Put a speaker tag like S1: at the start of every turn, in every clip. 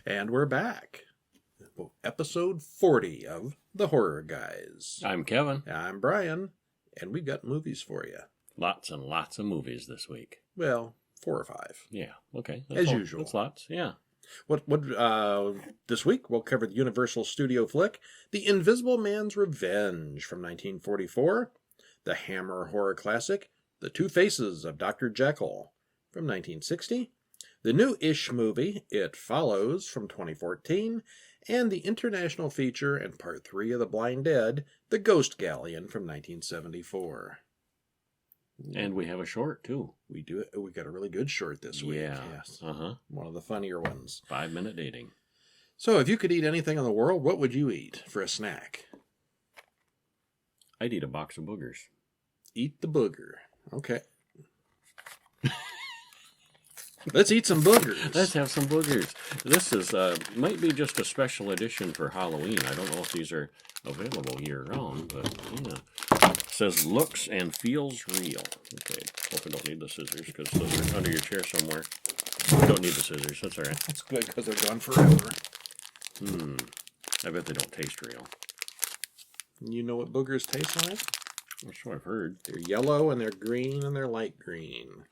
S1: And we're back. Episode 40 of The Horror Guys.
S2: I'm Kevin.
S1: I'm Brian, and we've got movies for you.
S2: Lots and lots of movies this week.
S1: Well, 4 or 5.
S2: Yeah, okay.
S1: As usual.
S2: That's lots, yeah.
S1: This week we'll cover the Universal Studio flick, The Invisible Man's Revenge from 1944, the Hammer horror classic, The Two Faces of Dr. Jekyll from 1960, the new-ish movie, It Follows from 2014, and the international feature and part 3 of The Blind Dead, The Ghost Galleon from 1974.
S2: And we have a short, too.
S1: We got a really good short this week.
S2: Yeah.
S1: Yes.
S2: Uh-huh.
S1: One of the funnier ones.
S2: 5-minute dating.
S1: So, if you could eat anything in the world, what would you eat for a snack?
S2: I'd eat a box of boogers.
S1: Eat the booger. Okay. Let's eat some boogers.
S2: Let's have some boogers. This is might be just a special edition for Halloween. I don't know if these are available year-round, but yeah. It says looks and feels real. Okay, hope I don't need the scissors because those are under your chair somewhere. You don't need the scissors. That's all right.
S1: That's good because they're gone forever.
S2: I bet they don't taste real.
S1: You know what boogers taste like?
S2: That's what I've heard.
S1: They're yellow and they're green and they're light green.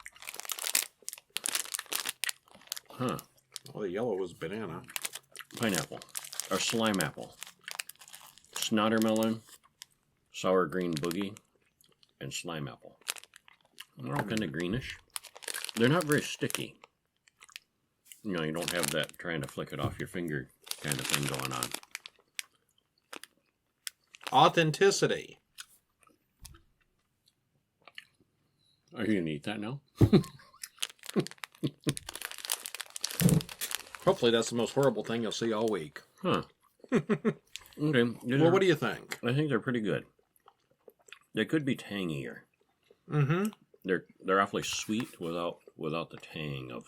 S2: Huh.
S1: Oh, the yellow was banana.
S2: Pineapple. Or slime apple. Snottermelon. Sour green boogie. And slime apple. They're all kind of greenish. They're not very sticky. You know, you don't have that trying to flick it off your finger kind of thing going on.
S1: Authenticity.
S2: Are you going to eat that now?
S1: Hopefully that's the most horrible thing you'll see all week.
S2: Huh. Okay.
S1: Well, what do you think?
S2: I think they're pretty good. They could be tangier.
S1: Mm-hmm.
S2: They're awfully sweet without the tang of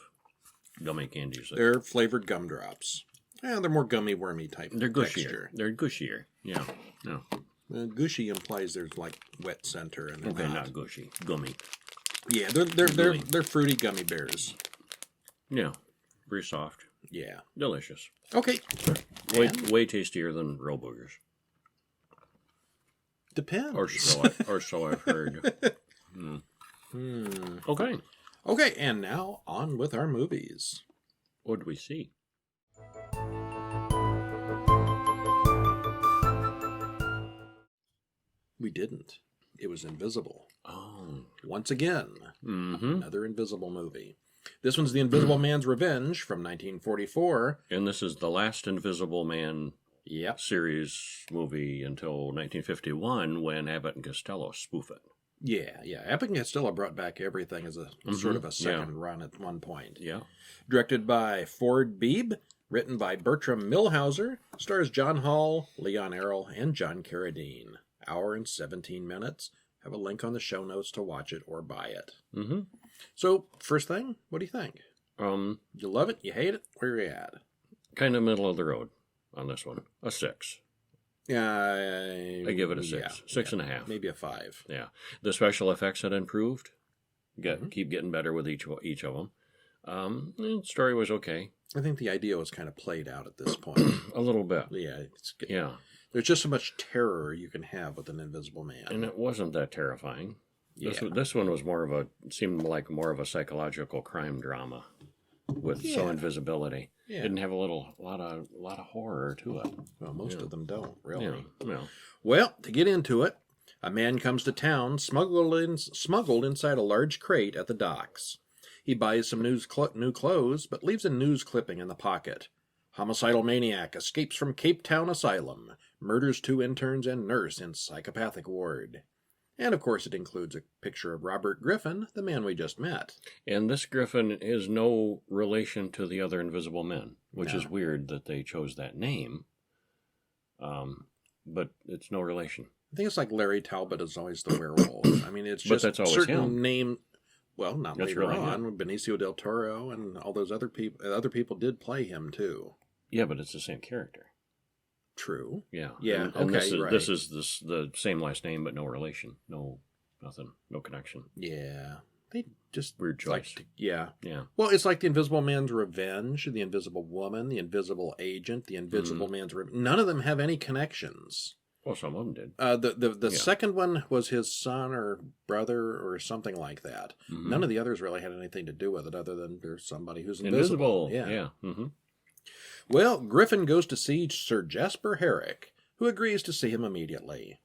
S2: gummy candies.
S1: They're flavored gumdrops. Yeah, they're more gummy, wormy type.
S2: They're gushier.
S1: Texture.
S2: They're gushier. Yeah. No.
S1: Gushy implies there's like wet center and
S2: Okay, not gushy. Gummy.
S1: Yeah, they're fruity gummy bears.
S2: Yeah. Very soft.
S1: Yeah.
S2: Delicious.
S1: Okay.
S2: Way tastier than real boogers.
S1: Depends.
S2: Or so I've heard. Okay.
S1: Okay, and now on with our movies.
S2: What did we see?
S1: We didn't. It was Invisible.
S2: Oh.
S1: Once again,
S2: Mm-hmm.
S1: another Invisible movie. This one's The Invisible Man's Revenge from 1944.
S2: And this is the last Invisible Man
S1: Yep.
S2: series movie until 1951 when Abbott and Costello spoof it.
S1: Yeah. Abbott and Costello brought back everything as a sort of a second run at one point.
S2: Yeah.
S1: Directed by Ford Beebe, written by Bertram Milhauser, stars John Hall, Leon Errol, and John Carradine. Hour and 17 minutes. Have a link on the show notes to watch it or buy it.
S2: Mm-hmm.
S1: So, first thing, what do you think? You love it? You hate it? Where are you at?
S2: Kind of middle of the road on this one. A 6.
S1: I
S2: give it a 6. 6.5.
S1: Maybe a 5.
S2: Yeah. The special effects had improved. Keep getting better with each of them. The story was okay.
S1: I think the idea was kind of played out at this point.
S2: A little bit.
S1: Yeah.
S2: Yeah.
S1: There's just so much terror you can have with an Invisible Man.
S2: And it wasn't that terrifying.
S1: Yeah.
S2: This one was seemed like more of a psychological crime drama with some invisibility.
S1: Yeah.
S2: Didn't have a lot of horror to it.
S1: Well, most of them don't, really.
S2: Yeah.
S1: Well, to get into it, a man comes to town smuggled inside a large crate at the docks. He buys some new clothes, but leaves a news clipping in the pocket. Homicidal maniac escapes from Cape Town Asylum, murders 2 interns and nurse in psychopathic ward. And, of course, it includes a picture of Robert Griffin, the man we just met.
S2: And this Griffin is no relation to the other Invisible Men, which is weird that they chose that name. But it's no relation.
S1: I think it's like Larry Talbot is always the werewolf. I mean, it's just
S2: that's always
S1: certain
S2: him.
S1: name. Well, not
S2: That's
S1: later
S2: really
S1: on.
S2: him.
S1: Benicio del Toro and all those other people. Other people did play him too.
S2: Yeah, but it's the same character.
S1: True.
S2: Yeah.
S1: Yeah.
S2: And
S1: okay.
S2: this is the same last name, but no relation. No, nothing. No connection.
S1: Yeah. They just
S2: Weird choice.
S1: yeah.
S2: Yeah.
S1: Well, it's like the Invisible Man's Revenge, the Invisible Woman, the Invisible Agent, the Invisible Man's Revenge. None of them have any connections.
S2: Well, some of them did.
S1: The second one was his son or brother or something like that. None of the others really had anything to do with it other than there's somebody who's invisible.
S2: Yeah. Mm-hmm.
S1: Well, Griffin goes to see Sir Jasper Herrick, who agrees to see him immediately.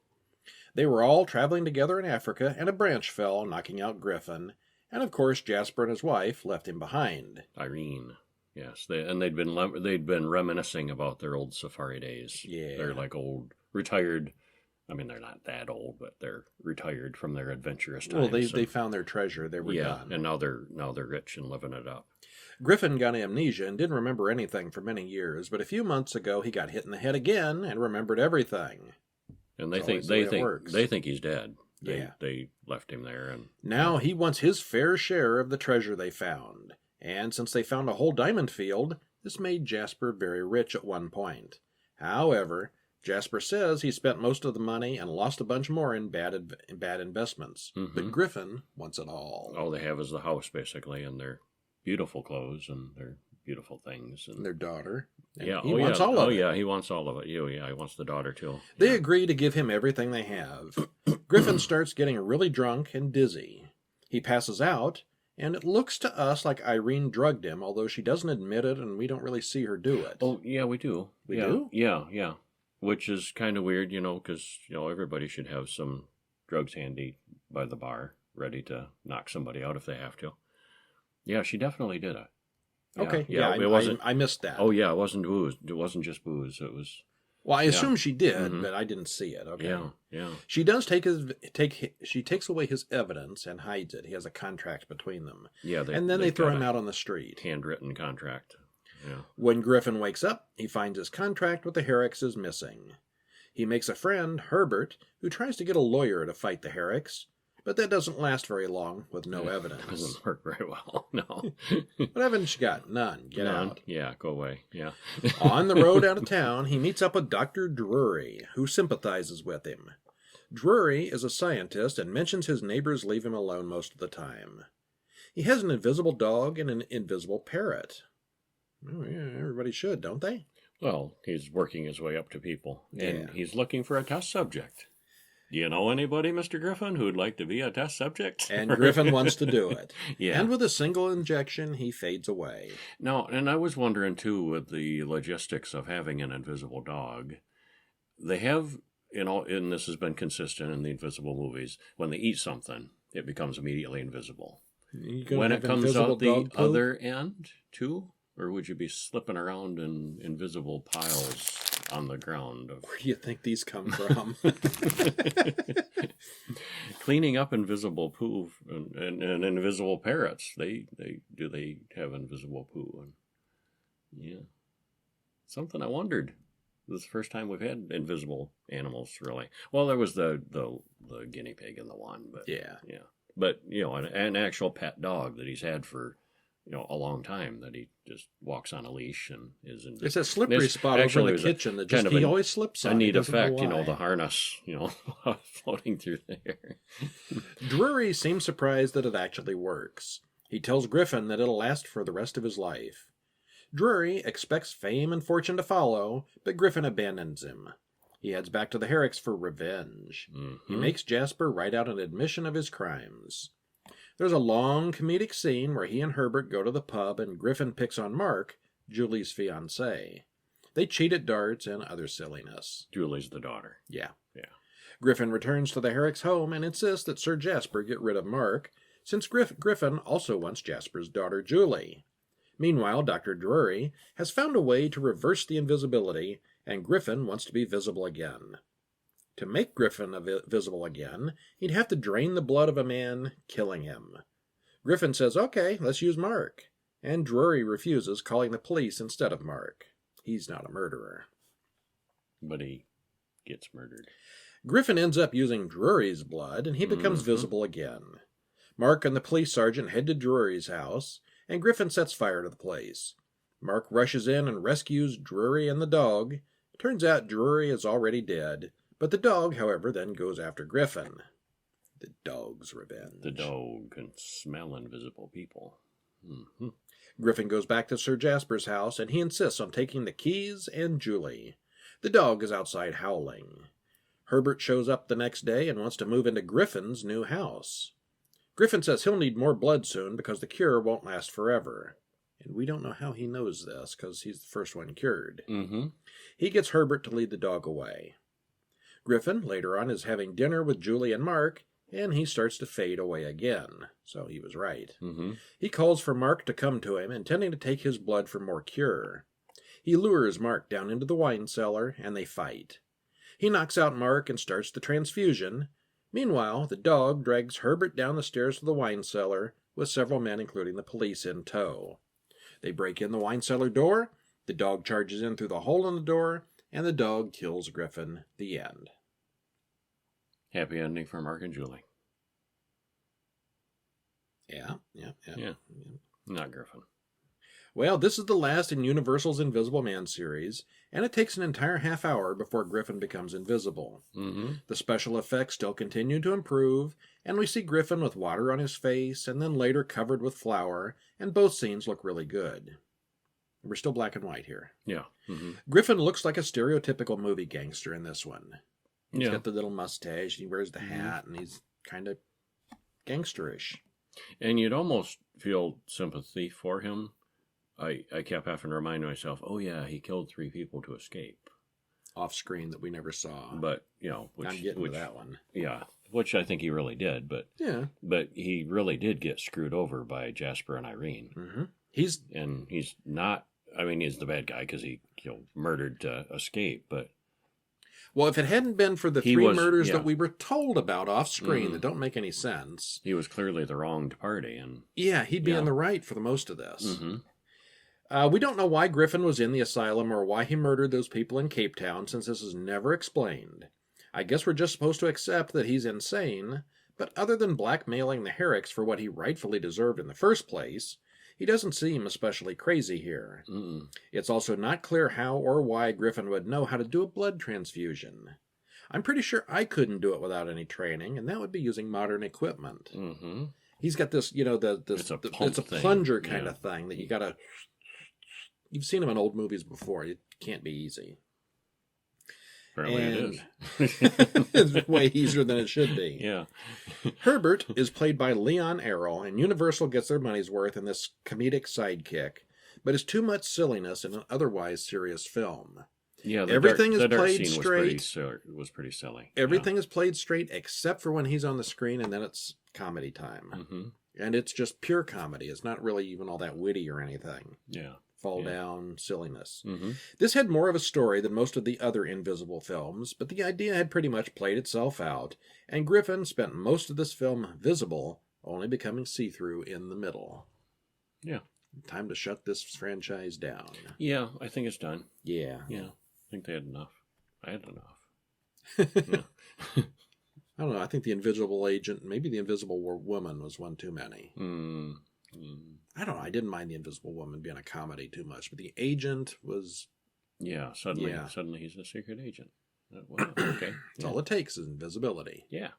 S1: They were all traveling together in Africa, and a branch fell, knocking out Griffin. And of course, Jasper and his wife left him behind.
S2: Irene. Yes, they'd been reminiscing about their old safari days.
S1: Yeah.
S2: They're like old retired. I mean, they're not that old, but they're retired from their adventurous times.
S1: Well, they found their treasure. They were done.
S2: And now they're rich and living it up.
S1: Griffin got amnesia and didn't remember anything for many years, but a few months ago he got hit in the head again and remembered everything.
S2: And they think he's dead. They left him there, and
S1: now he wants his fair share of the treasure they found. And since they found a whole diamond field, this made Jasper very rich at one point. However, Jasper says he spent most of the money and lost a bunch more in bad investments. But Griffin wants it all.
S2: All they have is the house, basically, and their beautiful clothes and their beautiful things. And
S1: their daughter. And
S2: yeah,
S1: he wants all of it.
S2: Yeah, he wants all of it. He wants the daughter, too.
S1: They agree to give him everything they have. Griffin starts getting really drunk and dizzy. He passes out, and it looks to us like Irene drugged him, although she doesn't admit it, and we don't really see her do it.
S2: Oh, yeah, we do.
S1: We do?
S2: Yeah. Which is kind of weird, because, everybody should have some drugs handy by the bar, ready to knock somebody out if they have to. Yeah, she definitely did it.
S1: Okay,
S2: it wasn't.
S1: I missed that.
S2: Oh yeah, it wasn't booze. It wasn't just booze. It was.
S1: Well, I assume she did, but I didn't see it. Okay.
S2: Yeah.
S1: She does she takes away his evidence and hides it. He has a contract between them.
S2: Yeah.
S1: And then they throw him out on the street.
S2: Handwritten contract. Yeah.
S1: When Griffin wakes up, he finds his contract with the Herricks is missing. He makes a friend, Herbert, who tries to get a lawyer to fight the Herricks. But that doesn't last very long with no evidence.
S2: It doesn't work very well, no.
S1: What evidence you got? None. Get out.
S2: Yeah, go away. Yeah.
S1: On the road out of town, he meets up with Dr. Drury, who sympathizes with him. Drury is a scientist and mentions his neighbors leave him alone most of the time. He has an invisible dog and an invisible parrot. Oh, yeah, everybody should, don't they?
S2: Well, he's working his way up to people, and he's looking for a test subject. Do you know anybody, Mr. Griffin, who'd like to be a test subject?
S1: And Griffin wants to do it.
S2: Yeah.
S1: And with a single injection, he fades away.
S2: Now, and I was wondering, too, with the logistics of having an invisible dog, they have, and this has been consistent in the Invisible movies, when they eat something, it becomes immediately invisible. When it comes out the other end, too? Or would you be slipping around in invisible piles on the ground?
S1: Where do you think these come from?
S2: Cleaning up invisible poo and invisible parrots. They have invisible poo? And yeah, something I wondered. This is the first time we've had invisible animals, really. Well, there was the guinea pig in the one, but yeah. But an actual pet dog that he's had for a long time, that he just walks on a leash and is in.
S1: It's a slippery spot over in the kitchen that just he always slips on.
S2: A neat effect, the harness, floating through the air.
S1: Drury seems surprised that it actually works. He tells Griffin that it'll last for the rest of his life. Drury expects fame and fortune to follow, but Griffin abandons him. He heads back to the Herricks for revenge. He makes Jasper write out an admission of his crimes. There's a long comedic scene where he and Herbert go to the pub and Griffin picks on Mark, Julie's fiancé. They cheat at darts and other silliness.
S2: Julie's the daughter.
S1: Yeah. Griffin returns to the Herricks' home and insists that Sir Jasper get rid of Mark, since Griffin also wants Jasper's daughter Julie. Meanwhile, Dr. Drury has found a way to reverse the invisibility, and Griffin wants to be visible again. To make Griffin visible again, he'd have to drain the blood of a man, killing him. Griffin says, okay, let's use Mark. And Drury refuses, calling the police instead of Mark. He's not a murderer.
S2: But he gets murdered.
S1: Griffin ends up using Drury's blood, and he becomes visible again. Mark and the police sergeant head to Drury's house, and Griffin sets fire to the place. Mark rushes in and rescues Drury and the dog. Turns out Drury is already dead, but the dog, however, then goes after Griffin. The Dog's Revenge.
S2: The dog can smell invisible people. Mm-hmm.
S1: Griffin goes back to Sir Jasper's house, and he insists on taking the keys and Julie. The dog is outside howling. Herbert shows up the next day and wants to move into Griffin's new house. Griffin says he'll need more blood soon because the cure won't last forever. And we don't know how he knows this because he's the first one cured.
S2: Mm-hmm.
S1: He gets Herbert to lead the dog away. Griffin, later on, is having dinner with Julie and Mark, and he starts to fade away again. So he was right.
S2: Mm-hmm.
S1: He calls for Mark to come to him, intending to take his blood for more cure. He lures Mark down into the wine cellar, and they fight. He knocks out Mark and starts the transfusion. Meanwhile, the dog drags Herbert down the stairs to the wine cellar, with several men, including the police, in tow. They break in the wine cellar door, the dog charges in through the hole in the door, and the dog kills Griffin. The end.
S2: Happy ending for Mark and Julie.
S1: Yeah.
S2: Not Griffin.
S1: Well, this is the last in Universal's Invisible Man series, and it takes an entire half hour before Griffin becomes invisible.
S2: Mm-hmm.
S1: The special effects still continue to improve, and we see Griffin with water on his face, and then later covered with flour, and both scenes look really good. We're still black and white here.
S2: Yeah. Mm-hmm.
S1: Griffin looks like a stereotypical movie gangster in this one. He's
S2: Yeah.
S1: got the little mustache, he wears the hat, and he's kind of gangsterish.
S2: And you'd almost feel sympathy for him. I kept having to remind myself, oh yeah, he killed 3 people to escape.
S1: Off screen that we never saw.
S2: But, you know,
S1: I'm getting to that one.
S2: Yeah, which I think he really did, but he really did get screwed over by Jasper and Irene.
S1: Mm-hmm.
S2: He's not, I mean, he's the bad guy because he murdered to escape, but...
S1: Well, if it hadn't been for the 3 murders that we were told about off screen that don't make any sense...
S2: He was clearly the wronged party. And
S1: yeah, he'd be in the right for the most of this.
S2: Mm-hmm.
S1: We don't know why Griffin was in the asylum or why he murdered those people in Cape Town, since this is never explained. I guess we're just supposed to accept that he's insane, but other than blackmailing the Herricks for what he rightfully deserved in the first place, he doesn't seem especially crazy here.
S2: Mm-mm.
S1: It's also not clear how or why Griffin would know how to do a blood transfusion. I'm pretty sure I couldn't do it without any training, and that would be using modern equipment.
S2: Mm-hmm.
S1: He's got this, it's a plunger kind of thing that you gotta... You've seen him in old movies before. It can't be easy.
S2: Apparently it is.
S1: It's way easier than it should be.
S2: Yeah.
S1: Herbert is played by Leon Errol, and Universal gets their money's worth in this comedic sidekick, but it's too much silliness in an otherwise serious film.
S2: Yeah,
S1: everything is
S2: the dark
S1: played
S2: scene
S1: straight.
S2: Was pretty silly.
S1: Everything is played straight except for when he's on the screen, and then it's comedy time.
S2: Mm-hmm.
S1: And it's just pure comedy. It's not really even all that witty or anything.
S2: Yeah.
S1: Fall down silliness.
S2: Mm-hmm.
S1: This had more of a story than most of the other Invisible films, but the idea had pretty much played itself out, and Griffin spent most of this film visible, only becoming see-through in the middle.
S2: Yeah.
S1: Time to shut this franchise down.
S2: Yeah, I think it's done.
S1: Yeah.
S2: Yeah. I think they had enough. I had enough. Yeah.
S1: I don't know. I think the Invisible Agent, maybe the Invisible Woman was one too many. I don't know. I didn't mind the Invisible Woman being a comedy too much, but the Agent was...
S2: Yeah, suddenly he's a secret agent. Well, okay.
S1: That's all it takes is invisibility.
S2: Yeah.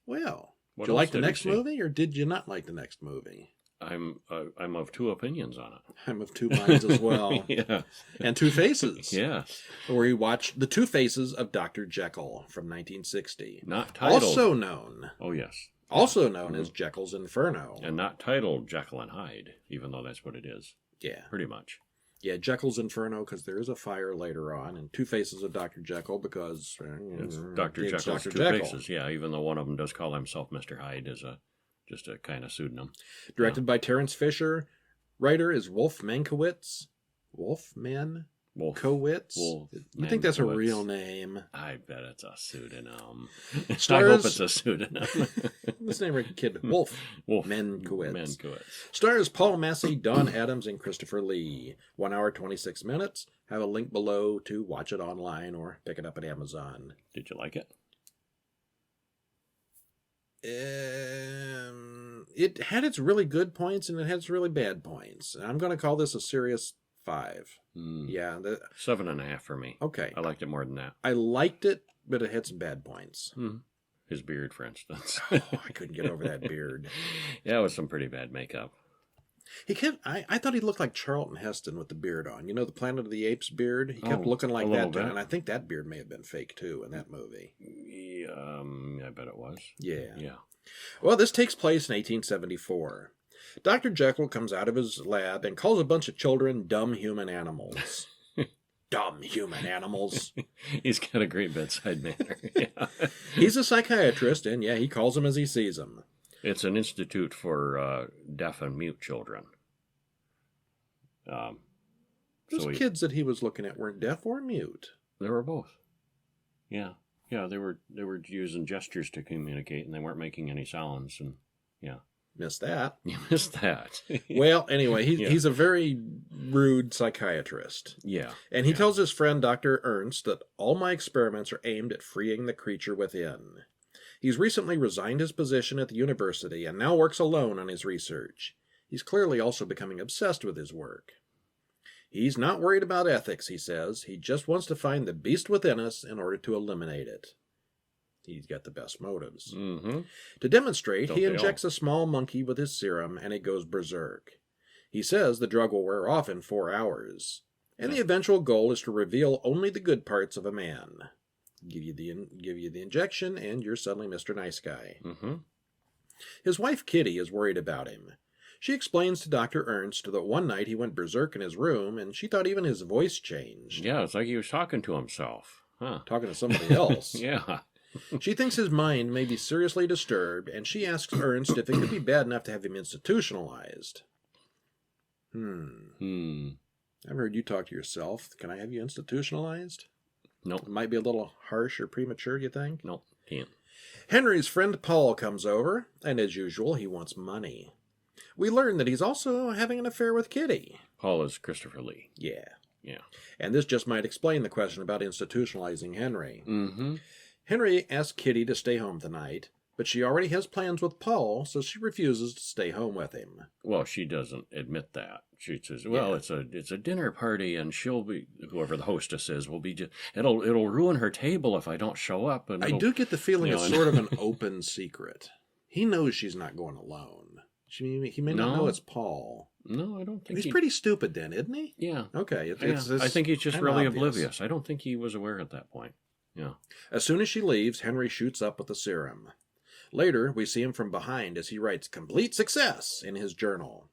S1: Well,
S2: What
S1: did you
S2: else
S1: like the
S2: did we
S1: next
S2: see?
S1: movie, or did you not like the next movie?
S2: I'm of 2 opinions on it.
S1: I'm of 2 minds as well.
S2: Yeah.
S1: And 2 faces.
S2: Yes.
S1: Where we watched The 2 Faces of Dr. Jekyll from 1960.
S2: Not titled.
S1: Also known.
S2: Oh, yes.
S1: Also known as Jekyll's Inferno.
S2: And not titled Jekyll and Hyde, even though that's what it is.
S1: Yeah.
S2: Pretty much.
S1: Yeah, Jekyll's Inferno because there is a fire later on, and 2 Faces of Dr. Jekyll because...
S2: It's Dr. Jekyll's
S1: Dr.
S2: 2
S1: Jekyll.
S2: faces, yeah, even though one of them does call himself Mr. Hyde as just a kind of pseudonym.
S1: Directed by Terrence Fisher. Writer is Wolf Mankiewicz. You think that's a real name?
S2: I bet it's a pseudonym.
S1: Stars,
S2: I hope it's a pseudonym.
S1: Let's name our kid Wolf Mankiewicz. Stars Paul Massey, Don Adams, and Christopher Lee. 1 hour, 26 minutes. Have a link below to watch it online or pick it up at Amazon.
S2: Did you like it?
S1: It had its really good points and it had its really bad points. I'm going to call this a serious 5. Yeah.
S2: 7.5 for me.
S1: Okay.
S2: I liked it more than that.
S1: I liked it, but it had some bad points.
S2: His beard, for instance.
S1: I couldn't get over that beard.
S2: Yeah, it was some pretty bad makeup.
S1: I thought he looked like Charlton Heston with the beard on. You know, the Planet of the Apes beard? He kept looking like that. And I think that beard may have been fake, too, in that movie.
S2: Yeah, I bet it was.
S1: Yeah.
S2: Yeah.
S1: Well, this takes place in 1874. Dr. Jekyll comes out of his lab and calls a bunch of children dumb human animals. Dumb human animals.
S2: He's got a great bedside manner. Yeah.
S1: He's a psychiatrist, and he calls them as he sees them.
S2: It's an institute for deaf and mute children.
S1: Those kids that he was looking at weren't deaf or mute.
S2: They were both. Yeah. Yeah, they were using gestures to communicate, and they weren't making any sounds. And yeah,
S1: missed that.
S2: You missed that.
S1: Well, anyway, he's a very rude psychiatrist.
S2: Yeah,
S1: and he tells his friend Dr. Ernst that all my experiments are aimed at freeing the creature within. He's recently resigned his position at the university and now works alone on his research. He's clearly also becoming obsessed with his work. He's not worried about ethics, he says. He just wants to find the beast within us in order to eliminate it. He's got the best motives.
S2: Mm-hmm.
S1: To demonstrate, he injects a small monkey with his serum, and it goes berserk. He says the drug will wear off in 4 hours, and the eventual goal is to reveal only the good parts of a man. Give you the injection, and you're suddenly Mr. Nice Guy.
S2: Mm-hmm.
S1: His wife Kitty is worried about him. She explains to Dr. Ernst that one night he went berserk in his room, and she thought even his voice changed.
S2: Yeah, it's like he was talking to himself. Huh.
S1: Talking to somebody else.
S2: Yeah.
S1: She thinks his mind may be seriously disturbed, and she asks Ernst if it could be bad enough to have him institutionalized. I've heard you talk to yourself. Can I have you institutionalized?
S2: Nope.
S1: It might be a little harsh or premature, you think?
S2: Nope, can't.
S1: Henry's friend Paul comes over, and as usual, he wants money. We learn that he's also having an affair with Kitty.
S2: Paul is Christopher Lee.
S1: Yeah.
S2: Yeah.
S1: And this just might explain the question about institutionalizing Henry.
S2: Mm-hmm.
S1: Henry asks Kitty to stay home tonight, but she already has plans with Paul, so she refuses to stay home with him.
S2: Well, she doesn't admit that. She says, "Well, it's a dinner party, and she'll be whoever the hostess is will be. It'll ruin her table if I don't show up." And
S1: I do get the feeling it's sort of an open secret. He knows she's not going alone. He may not know it's Paul.
S2: No, I don't think
S1: he's pretty stupid then, isn't he?
S2: Yeah.
S1: Okay.
S2: I think he's just really oblivious. I don't think he was aware at that point. Yeah.
S1: As soon as she leaves, Henry shoots up with the serum. Later, we see him from behind as he writes "complete success" in his journal.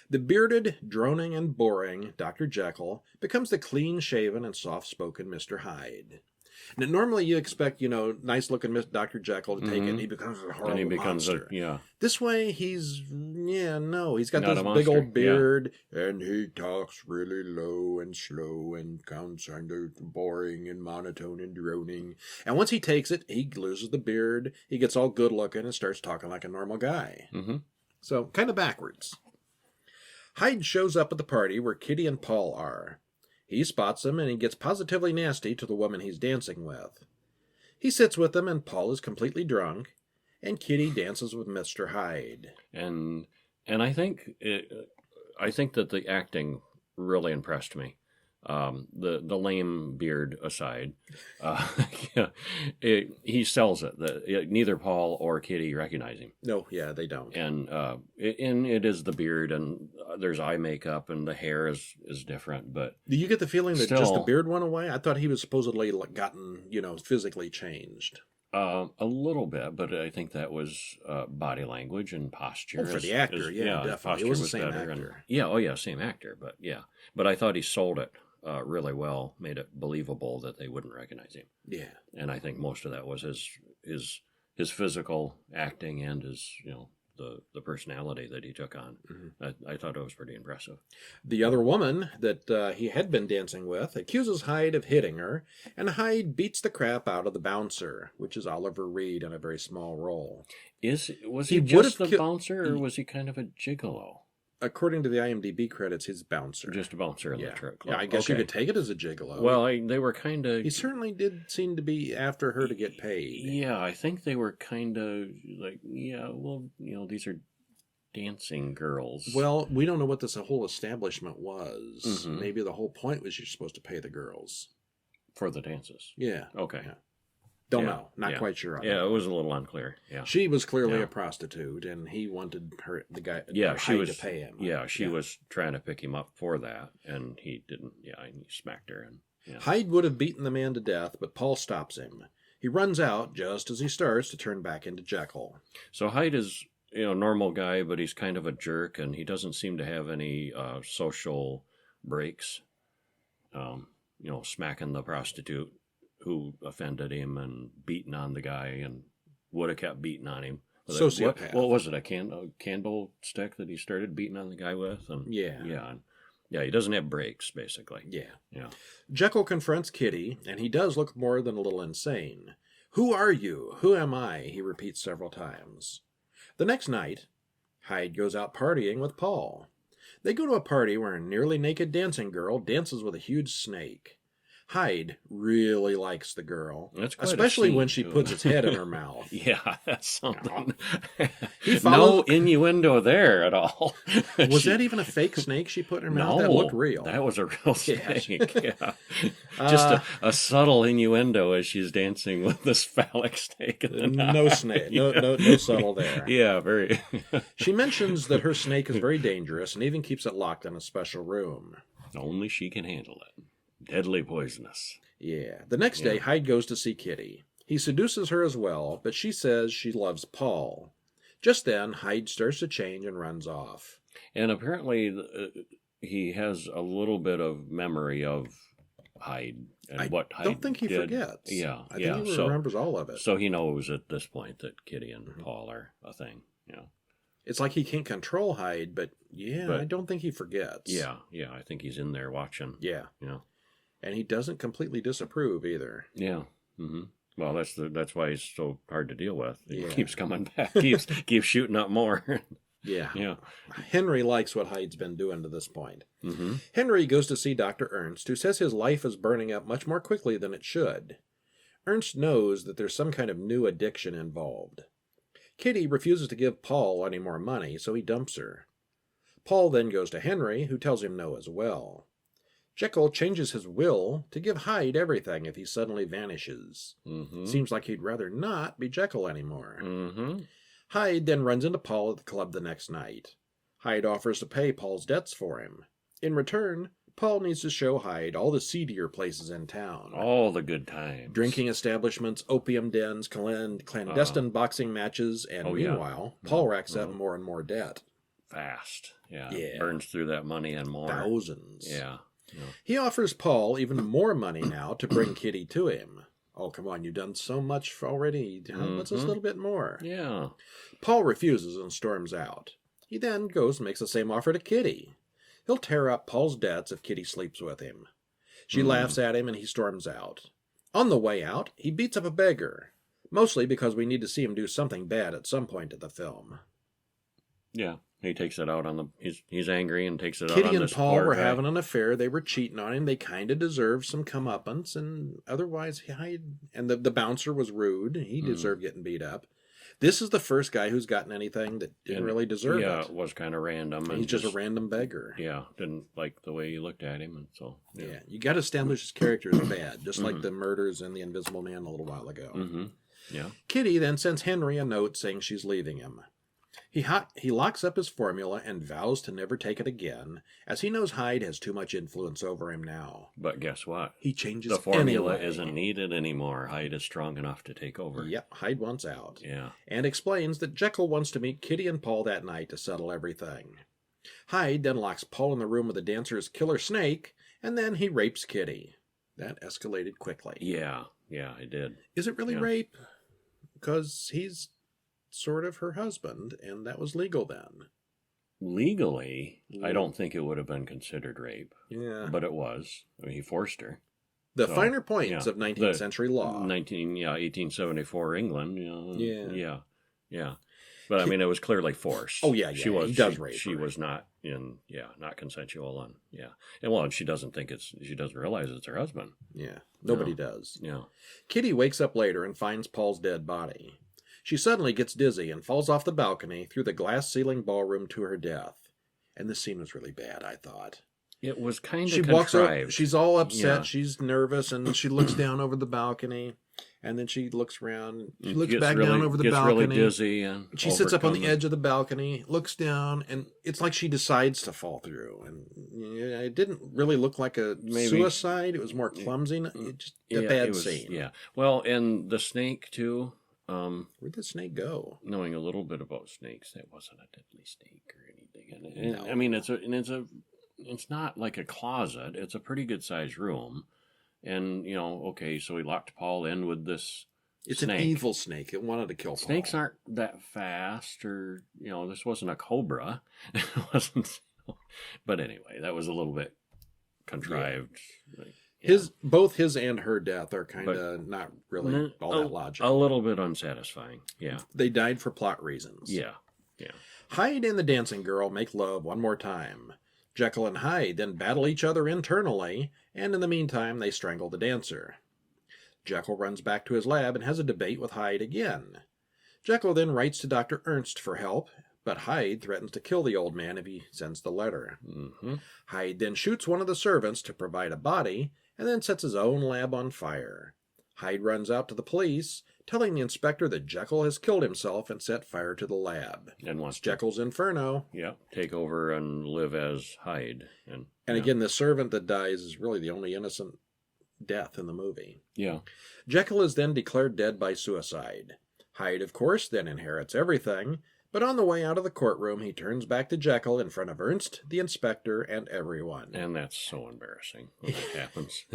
S1: The bearded, droning, and boring Dr. Jekyll becomes the clean-shaven and soft-spoken Mr. Hyde. Now, normally you expect, nice-looking Dr. Jekyll to take it, and he becomes a horrible monster. This way, he's got this big old beard, and he talks really low and slow and sounds kind of boring and monotone and droning. And once he takes it, he loses the beard, he gets all good-looking and starts talking like a normal guy.
S2: Mm-hmm.
S1: So, kind of backwards. Hyde shows up at the party where Kitty and Paul are. He spots them, and he gets positively nasty to the woman he's dancing with. He sits with them, and Paul is completely drunk, and Kitty dances with Mr. Hyde.
S2: And I think that the acting really impressed me. The lame beard aside, he sells it. Neither Paul or Kitty recognize him.
S1: No, yeah, they don't.
S2: And it is the beard, and there's eye makeup, and the hair is different. But
S1: do you get the feeling that just the beard went away? I thought he was supposedly gotten, physically changed.
S2: A little bit, but I think that was body language and posture.
S1: For the actor, definitely. It was the same actor.
S2: Same actor, but yeah. But I thought he sold it really well, made it believable that they wouldn't recognize him.
S1: Yeah.
S2: And I think most of that was his physical acting and his, the personality that he took on. Mm-hmm. I thought it was pretty impressive.
S1: The other woman that he had been dancing with accuses Hyde of hitting her, and Hyde beats the crap out of the bouncer, which is Oliver Reed in a very small role.
S2: Was he just the bouncer, or was he kind of a gigolo?
S1: According to the IMDb credits, he's bouncer.
S2: Just a bouncer in the truck club.
S1: Yeah, I guess you could take it as a gigolo.
S2: Well, they were kind of...
S1: He certainly did seem to be after her to get paid.
S2: Yeah, I think they were kind of like, these are dancing girls.
S1: Well, we don't know what this whole establishment was.
S2: Mhm.
S1: Maybe the whole point was you're supposed to pay the girls.
S2: For the dances.
S1: Yeah.
S2: Okay.
S1: Yeah. Don't
S2: Yeah,
S1: know. Not
S2: yeah.
S1: quite sure on
S2: Yeah,
S1: that.
S2: it was a little unclear. Yeah.
S1: She was clearly
S2: Yeah.
S1: a prostitute, and he wanted
S2: Yeah, she
S1: Hyde
S2: was
S1: to pay him.
S2: Yeah, she was trying to pick him up for that, and he didn't. Yeah, and he smacked her. And yeah.
S1: Hyde would have beaten the man to death, but Paul stops him. He runs out just as he starts to turn back into Jekyll.
S2: So Hyde is, normal guy, but he's kind of a jerk, and he doesn't seem to have any social breaks. Smacking the prostitute who offended him and beating on the guy and would have kept beating on him.
S1: Sociopath.
S2: What was it? A candlestick that he started beating on the guy with? And
S1: Yeah.
S2: Yeah. He doesn't have breaks, basically.
S1: Yeah. Jekyll confronts Kitty, and he does look more than a little insane. Who are you? Who am I? He repeats several times. The next night, Hyde goes out partying with Paul. They go to a party where a nearly naked dancing girl dances with a huge snake. Hyde really likes the girl,
S2: That's quite a
S1: especially when
S2: scene,
S1: she
S2: too.
S1: puts his head in her mouth.
S2: Yeah, that's something.
S1: He
S2: No
S1: follows-
S2: innuendo there at all.
S1: Was that even a fake snake she put in her mouth?
S2: No,
S1: That looked real.
S2: That was a real
S1: Yeah.
S2: snake. Yeah. Just a subtle innuendo as she's dancing with this phallic snake. In the
S1: No
S2: eye.
S1: snake. No subtle there.
S2: Yeah, very.
S1: She mentions that her snake is very dangerous and even keeps it locked in a special room.
S2: Only she can handle it. Deadly poisonous.
S1: Yeah. The next day, Hyde goes to see Kitty. He seduces her as well, but she says she loves Paul. Just then, Hyde starts to change and runs off.
S2: And apparently, he has a little bit of memory of Hyde and what Hyde
S1: I don't think he
S2: did.
S1: forgets.
S2: Yeah,
S1: I think he remembers all of it.
S2: So he knows at this point that Kitty and Paul are a thing. Yeah.
S1: It's like he can't control Hyde, but I don't think he forgets.
S2: Yeah, I think he's in there watching.
S1: Yeah.
S2: Yeah.
S1: And he doesn't completely disapprove either.
S2: Yeah. Mm-hmm. Well, that's why he's so hard to deal with. He
S1: Yeah.
S2: keeps coming back. keeps shooting up more.
S1: Yeah.
S2: Yeah.
S1: Henry likes what Hyde's been doing to this point.
S2: Mm-hmm.
S1: Henry goes to see Dr. Ernst, who says his life is burning up much more quickly than it should. Ernst knows that there's some kind of new addiction involved. Kitty refuses to give Paul any more money, so he dumps her. Paul then goes to Henry, who tells him no as well. Jekyll changes his will to give Hyde everything if he suddenly vanishes.
S2: Mm-hmm.
S1: Seems like he'd rather not be Jekyll anymore.
S2: Mm-hmm.
S1: Hyde then runs into Paul at the club the next night. Hyde offers to pay Paul's debts for him. In return, Paul needs to show Hyde all the seedier places in town.
S2: All the good times.
S1: Drinking establishments, opium dens, clandestine boxing matches, and meanwhile, Paul racks up more and more debt.
S2: Fast. Yeah.
S1: Yeah.
S2: Burns through that money and more.
S1: Thousands.
S2: Yeah.
S1: He offers Paul even more money now to bring Kitty to him. Oh, come on, you've done so much already. What's this little bit more?
S2: Yeah.
S1: Paul refuses and storms out. He then goes and makes the same offer to Kitty. He'll tear up Paul's debts if Kitty sleeps with him. She laughs at him and he storms out. On the way out, he beats up a beggar. Mostly because we need to see him do something bad at some point in the film.
S2: Yeah. He takes it out on he's angry and takes it out on
S1: Kitty and
S2: this
S1: Paul
S2: poor
S1: were
S2: guy.
S1: having an affair. They were cheating on him. They kind of deserved some comeuppance, and otherwise, the bouncer was rude. He deserved getting beat up. This is the first guy who's gotten anything that didn't really deserve
S2: Yeah,
S1: it.
S2: it was kind of random. And
S1: He's just a random beggar.
S2: Yeah, didn't like the way you looked at him, and so
S1: Yeah, you got to establish his character as bad, just like the murders in The Invisible Man a little while ago.
S2: Mm-hmm. Yeah.
S1: Kitty then sends Henry a note saying she's leaving him. He locks up his formula and vows to never take it again, as he knows Hyde has too much influence over him now.
S2: But guess what?
S1: He changes
S2: The formula
S1: anyway.
S2: isn't needed anymore. Hyde is strong enough to take over.
S1: Yep, Hyde wants out.
S2: Yeah.
S1: And explains that Jekyll wants to meet Kitty and Paul that night to settle everything. Hyde then locks Paul in the room with the dancer's killer snake, and then he rapes Kitty. That escalated quickly.
S2: Yeah, it did.
S1: Is it really
S2: Yeah.
S1: rape? Because he's sort of her husband, and that was legal then.
S2: Legally, I don't think it would have been considered rape.
S1: Yeah.
S2: But it was. I mean, he forced her.
S1: The
S2: So,
S1: finer points
S2: yeah.
S1: of 19th
S2: The
S1: century law.
S2: 1874 England.
S1: Yeah.
S2: Yeah. But I mean, it was clearly forced.
S1: Oh, yeah,
S2: She was.
S1: he does rape
S2: She
S1: her.
S2: was not not consensual, and and she doesn't realize it's her husband.
S1: Yeah, nobody
S2: No.
S1: does.
S2: Yeah.
S1: Kitty wakes up later and finds Paul's dead body. She suddenly gets dizzy and falls off the balcony through the glass-ceiling ballroom to her death. And this scene was really bad, I thought.
S2: It was kind of
S1: She
S2: contrived.
S1: walks up, she's all upset,
S2: Yeah.
S1: she's nervous, and she looks down over the balcony, and then she looks around, she looks
S2: Gets
S1: back
S2: really-
S1: down over the
S2: gets
S1: balcony.
S2: really dizzy. And
S1: She sits up on the
S2: overcome
S1: edge of the balcony, looks down, and it's like she decides to fall through. And it didn't really look like a suicide. It was more clumsy. It just a bad scene.
S2: Yeah. Well, and the snake, too.
S1: Where'd the snake go?
S2: Knowing a little bit about snakes, that wasn't a deadly snake or anything. And
S1: No.
S2: I mean, it's not like a closet. It's a pretty good sized room. And, okay, so he locked Paul in with this
S1: It's
S2: snake.
S1: an evil snake. It wanted to kill Paul.
S2: Snakes aren't that fast, or, this wasn't a cobra. It wasn't. But anyway, that was a little bit contrived.
S1: Yeah. Both his and her death are kind of not really all that logical.
S2: A little bit unsatisfying. Yeah.
S1: They died for plot reasons.
S2: Yeah.
S1: Hyde and the dancing girl make love one more time. Jekyll and Hyde then battle each other internally, and in the meantime they strangle the dancer. Jekyll runs back to his lab and has a debate with Hyde again. Jekyll then writes to Dr. Ernst for help, but Hyde threatens to kill the old man if he sends the letter.
S2: Mm-hmm.
S1: Hyde then shoots one of the servants to provide a body, and then sets his own lab on fire. Hyde runs out to the police, telling the inspector that Jekyll has killed himself and set fire to the lab.
S2: And wants
S1: Jekyll's Inferno.
S2: Yeah, take over and live as Hyde. And
S1: again, the servant that dies is really the only innocent death in the movie.
S2: Yeah.
S1: Jekyll is then declared dead by suicide. Hyde, of course, then inherits everything, but on the way out of the courtroom, he turns back to Jekyll in front of Ernst, the inspector, and everyone.
S2: And that's so embarrassing when it happens.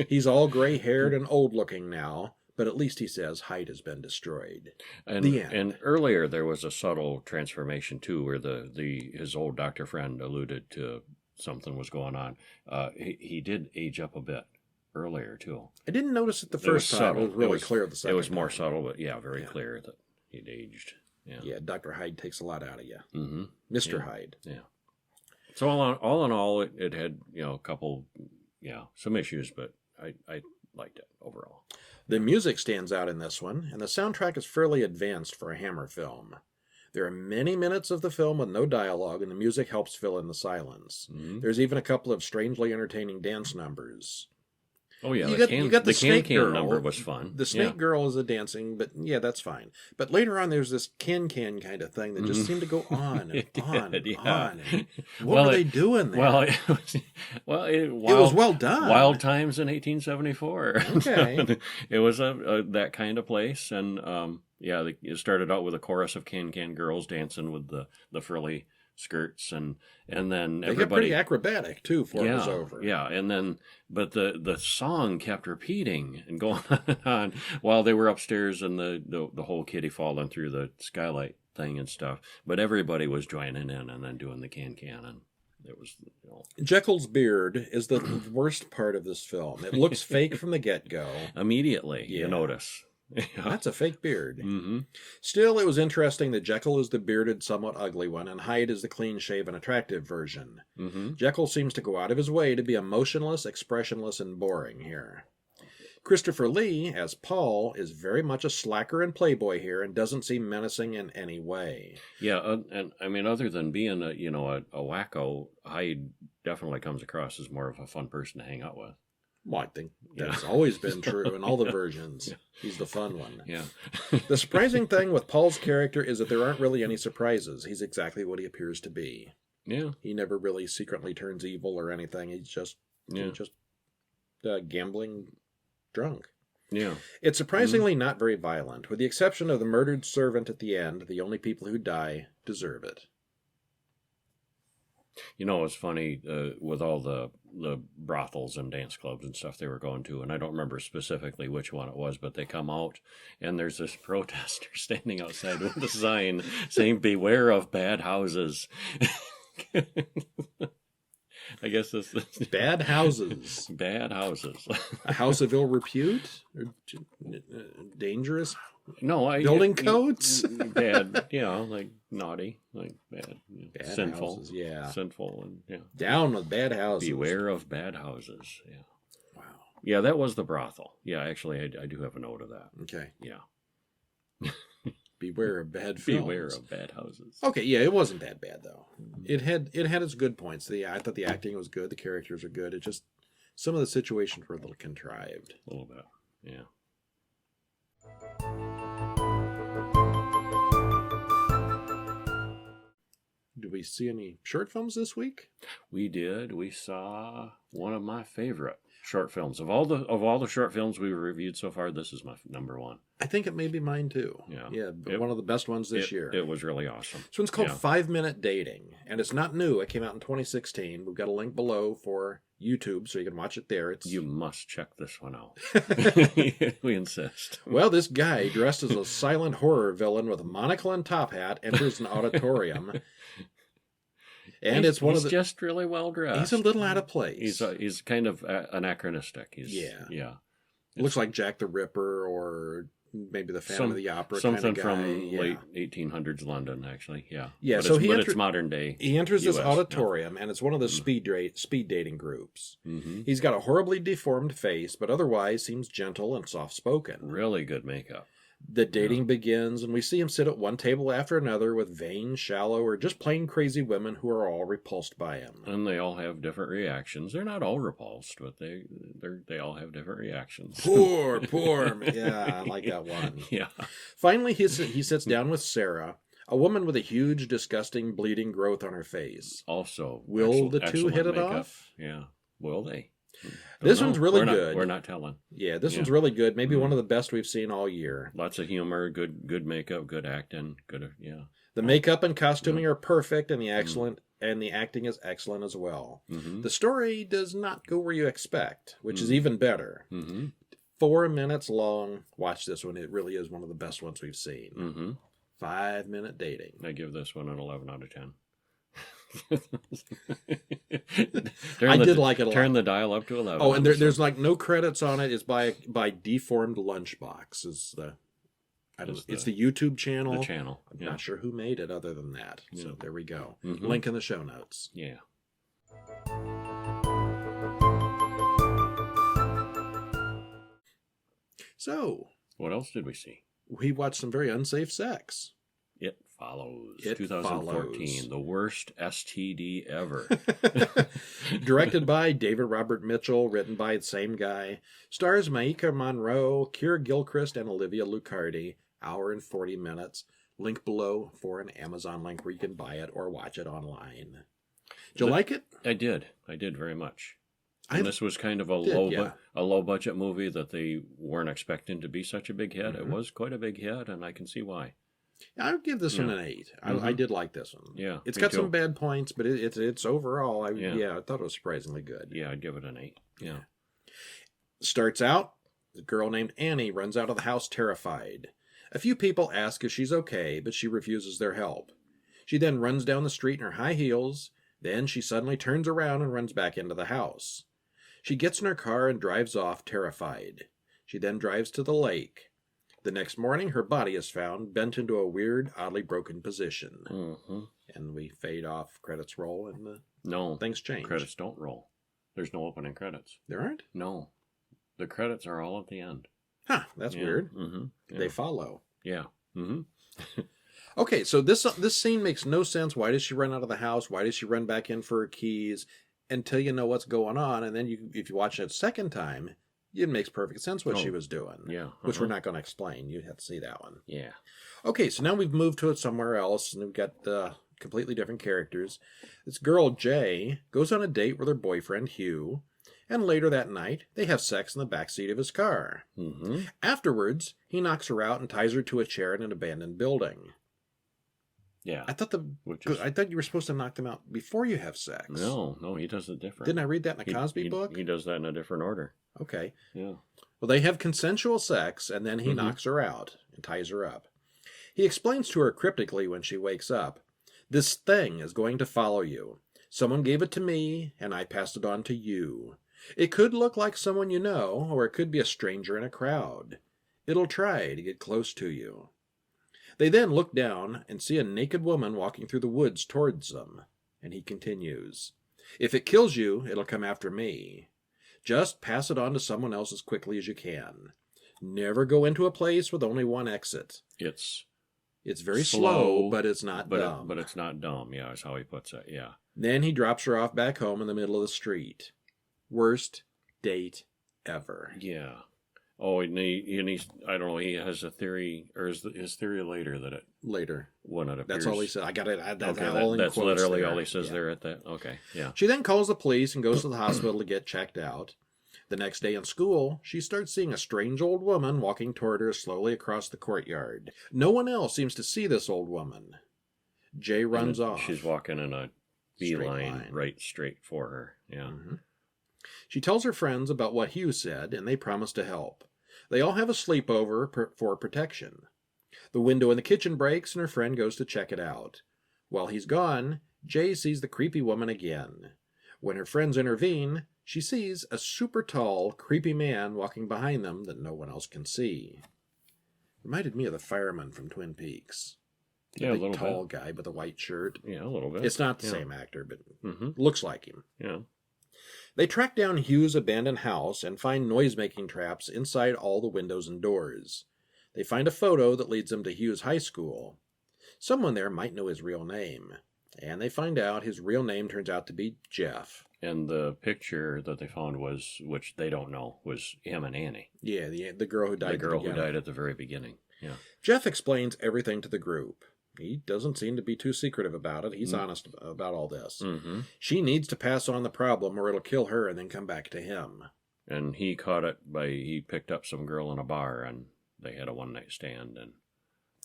S1: He's all gray-haired and old-looking now, but at least he says Hyde has been destroyed.
S2: And,
S1: The end.
S2: And earlier there was a subtle transformation too, where his old doctor friend alluded to something was going on. He did age up a bit earlier too.
S1: I didn't notice it the first time. It was really clear the second
S2: It was more
S1: time.
S2: subtle, but very clear that he'd aged.
S1: Yeah, Dr. Hyde takes a lot out of you.
S2: Mm-hmm.
S1: Mr. Hyde.
S2: Yeah. So all in all, it had a couple, some issues, but I liked it overall.
S1: The music stands out in this one, and the soundtrack is fairly advanced for a Hammer film. There are many minutes of the film with no dialogue, and the music helps fill in the silence.
S2: Mm-hmm.
S1: There's even a couple of strangely entertaining dance numbers.
S2: Oh yeah,
S1: you
S2: the
S1: got the snake girl.
S2: number was fun.
S1: The snake girl is a dancing, but that's fine. But later on, there's this can kind of thing that just seemed to go on and on and on. And what were they doing there?
S2: Well, it
S1: was well done.
S2: Wild times in 1874.
S1: Okay,
S2: it was that kind of place, and it started out with a chorus of can girls dancing with the frilly skirts, and then
S1: they got pretty acrobatic too before it was over.
S2: Yeah, and then but the song kept repeating and going on and on while they were upstairs, and the whole kitty falling through the skylight thing and stuff. But everybody was joining in and then doing the can, and it was
S1: Jekyll's beard is the worst part of this film. It looks fake from the get-go.
S2: Immediately, you notice.
S1: That's a fake beard.
S2: Mm-hmm.
S1: Still, it was interesting that Jekyll is the bearded, somewhat ugly one, and Hyde is the clean-shaven, attractive version.
S2: Mm-hmm.
S1: Jekyll seems to go out of his way to be emotionless, expressionless, and boring here. Christopher Lee, as Paul, is very much a slacker and playboy here and doesn't seem menacing in any way.
S2: Yeah, and I mean, other than being a wacko, Hyde definitely comes across as more of a fun person to hang out with.
S1: Well, I think that's always been true in all the versions. Yeah. He's the fun one.
S2: Yeah.
S1: The surprising thing with Paul's character is that there aren't really any surprises. He's exactly what he appears to be.
S2: Yeah.
S1: He never really secretly turns evil or anything. He's just gambling drunk.
S2: Yeah.
S1: It's surprisingly not very violent. With the exception of the murdered servant at the end, the only people who die deserve it.
S2: It's funny with all the brothels and dance clubs and stuff they were going to, and I don't remember specifically which one it was, but they come out and there's this protester standing outside with a sign saying "Beware of bad houses." I guess this
S1: bad houses.
S2: Bad houses.
S1: A house of ill repute or dangerous.
S2: No,
S1: building codes.
S2: Bad, like naughty, like bad sinful,
S1: houses,
S2: sinful, and
S1: down with bad houses.
S2: Beware of bad houses. Yeah.
S1: Wow.
S2: Yeah, that was the brothel. Yeah, actually, I do have a note of that.
S1: Okay.
S2: Yeah.
S1: Beware of bad films.
S2: Beware of bad houses.
S1: Okay, yeah, it wasn't that bad though. It had its good points. I thought the acting was good. The characters are good. It just some of the situations were a little contrived.
S2: A little bit, yeah.
S1: Did we see any short films this week?
S2: We did. We saw one of my favorite short films of all the short films we've reviewed so far. This is my number one.
S1: I think it may be mine too. Yeah, one of the best ones this year.
S2: It was really awesome.
S1: This one's called 5 Minute Dating, and it's not new. It came out in 2016. We've got a link below for YouTube, so you can watch it there.
S2: You must check this one out. We insist.
S1: Well, this guy dressed as a silent horror villain with a monocle and top hat enters an auditorium. And he's
S2: just really well dressed.
S1: He's a little out of place.
S2: He's kind of anachronistic. Yeah.
S1: Looks like Jack the Ripper or maybe the Phantom of the Opera
S2: something
S1: kind of guy.
S2: From late 1800s London, actually. Yeah.
S1: Yeah.
S2: But it's modern day.
S1: He enters
S2: US,
S1: this auditorium, and it's one of the speed dating groups.
S2: Mm-hmm.
S1: He's got a horribly deformed face, but otherwise seems gentle and soft spoken.
S2: Really good makeup.
S1: The dating begins, and we see him sit at one table after another with vain, shallow, or just plain crazy women who are all repulsed by him.
S2: And they all have different reactions. They're not all repulsed, but they all have different reactions.
S1: Poor. Yeah, I like that one.
S2: Yeah.
S1: Finally, he sits down with Sarah, a woman with a huge, disgusting, bleeding growth on her face.
S2: Also,
S1: will the two hit it off?
S2: Yeah. Will they?
S1: This one's really good.
S2: We're not telling.
S1: Yeah, this one's really good. Maybe one of the best we've seen all year.
S2: Lots of humor, good makeup, good acting, good.
S1: The makeup and costuming are perfect, and the acting is excellent as well.
S2: Mm-hmm.
S1: The story does not go where you expect, which is even better.
S2: Mm-hmm.
S1: 4 minutes long. Watch this one. It really is one of the best ones we've seen.
S2: Mm-hmm.
S1: 5 Minute Dating.
S2: I give this one an 11 out of 10.
S1: I did like it a lot.
S2: Turn the dial up to 11.
S1: Oh, and there's like no credits on it. It's by Deformed Lunchbox. It's the YouTube channel.
S2: The channel.
S1: I'm not sure who made it other than that.
S2: Yeah.
S1: So there we go.
S2: Mm-hmm.
S1: Link in the show notes.
S2: Yeah.
S1: So,
S2: what else did we see?
S1: We watched some very unsafe sex.
S2: It Follows.
S1: It
S2: 2014.
S1: Follows.
S2: The worst STD ever.
S1: Directed by David Robert Mitchell, written by the same guy. Stars Maika Monroe, Keira Gilchrist, and Olivia Lucardi. Hour and 40 minutes. Link below for an Amazon link where you can buy it or watch it online. Did you like it?
S2: I did very much. And this was kind of a low budget movie that they weren't expecting to be such a big hit. Mm-hmm. It was quite a big hit, and I can see why.
S1: I would give this one an 8. I did like this one.
S2: Yeah,
S1: it's got some bad points, but it's overall. I thought it was surprisingly good.
S2: Yeah, I'd give it an 8. Yeah.
S1: Starts out, the girl named Annie runs out of the house terrified. A few people ask if she's okay, but she refuses their help. She then runs down the street in her high heels. Then she suddenly turns around and runs back into the house. She gets in her car and drives off, terrified. She then drives to the lake. The next morning, her body is found, bent into a weird, oddly broken position.
S2: Mm-hmm.
S1: And we fade off, credits roll, and things change.
S2: Credits don't roll. There's no opening credits.
S1: There aren't?
S2: No. The credits are all at the end.
S1: Huh, that's weird.
S2: Mm-hmm. Yeah.
S1: They follow.
S2: Yeah. Mm-hmm.
S1: Okay, so this scene makes no sense. Why does she run out of the house? Why does she run back in for her keys? Until you know what's going on, and then if you watch it a second time, it makes perfect sense what she was doing.
S2: Yeah.
S1: Which we're not going to explain. You have to see that one.
S2: Yeah.
S1: Okay, so now we've moved to it somewhere else, and we've got completely different characters. This girl, Jay, goes on a date with her boyfriend, Hugh, and later that night, they have sex in the backseat of his car.
S2: Mm-hmm.
S1: Afterwards, he knocks her out and ties her to a chair in an abandoned building.
S2: Yeah.
S1: I thought you were supposed to knock them out before you have sex.
S2: No, he does it different.
S1: Didn't I read that in a Cosby book?
S2: He does that in a different order.
S1: Okay.
S2: Yeah.
S1: Well, they have consensual sex, and then he knocks her out and ties her up. He explains to her cryptically when she wakes up, "This thing is going to follow you. Someone gave it to me, and I passed it on to you. It could look like someone you know, or it could be a stranger in a crowd. It'll try to get close to you." They then look down and see a naked woman walking through the woods towards them. And he continues, "If it kills you, it'll come after me. Just pass it on to someone else as quickly as you can. Never go into a place with only one exit."
S2: It's
S1: It's very slow, but it's not dumb.
S2: But it's not dumb, yeah, is how he puts it, yeah.
S1: Then he drops her off back home in the middle of the street. Worst date ever.
S2: Yeah. Oh, and he's, I don't know, he has a theory, or is his theory later that it...
S1: Later.
S2: When it appears...
S1: That's all he said. I got it.
S2: That's literally all he says there at that. Okay, yeah.
S1: She then calls the police and goes to the hospital to get checked out. The next day in school, she starts seeing a strange old woman walking toward her slowly across the courtyard. No one else seems to see this old woman. Jay runs off.
S2: She's walking in a beeline right straight for her. Yeah.
S1: Mm-hmm. She tells her friends about what Hugh said, and they promise to help. They all have a sleepover for protection. The window in the kitchen breaks, and her friend goes to check it out. While he's gone, Jay sees the creepy woman again. When her friends intervene, she sees a super tall, creepy man walking behind them that no one else can see. Reminded me of the fireman from Twin Peaks.
S2: Yeah, a little
S1: tall guy with a white shirt.
S2: Yeah, a little bit.
S1: It's not the same actor, but looks like him.
S2: Yeah.
S1: They track down Hugh's abandoned house and find noise-making traps inside all the windows and doors. They find a photo that leads them to Hugh's high school. Someone there might know his real name. And they find out his real name turns out to be Jeff.
S2: And the picture that they found was, which they don't know, was him and Annie.
S1: Yeah, the girl who died.
S2: The girl who died at the very beginning. Yeah.
S1: Jeff explains everything to the group. He doesn't seem to be too secretive about it. He's honest about all this. Mm-hmm. She needs to pass on the problem or it'll kill her and then come back to him.
S2: And he caught it he picked up some girl in a bar and they had a one-night stand.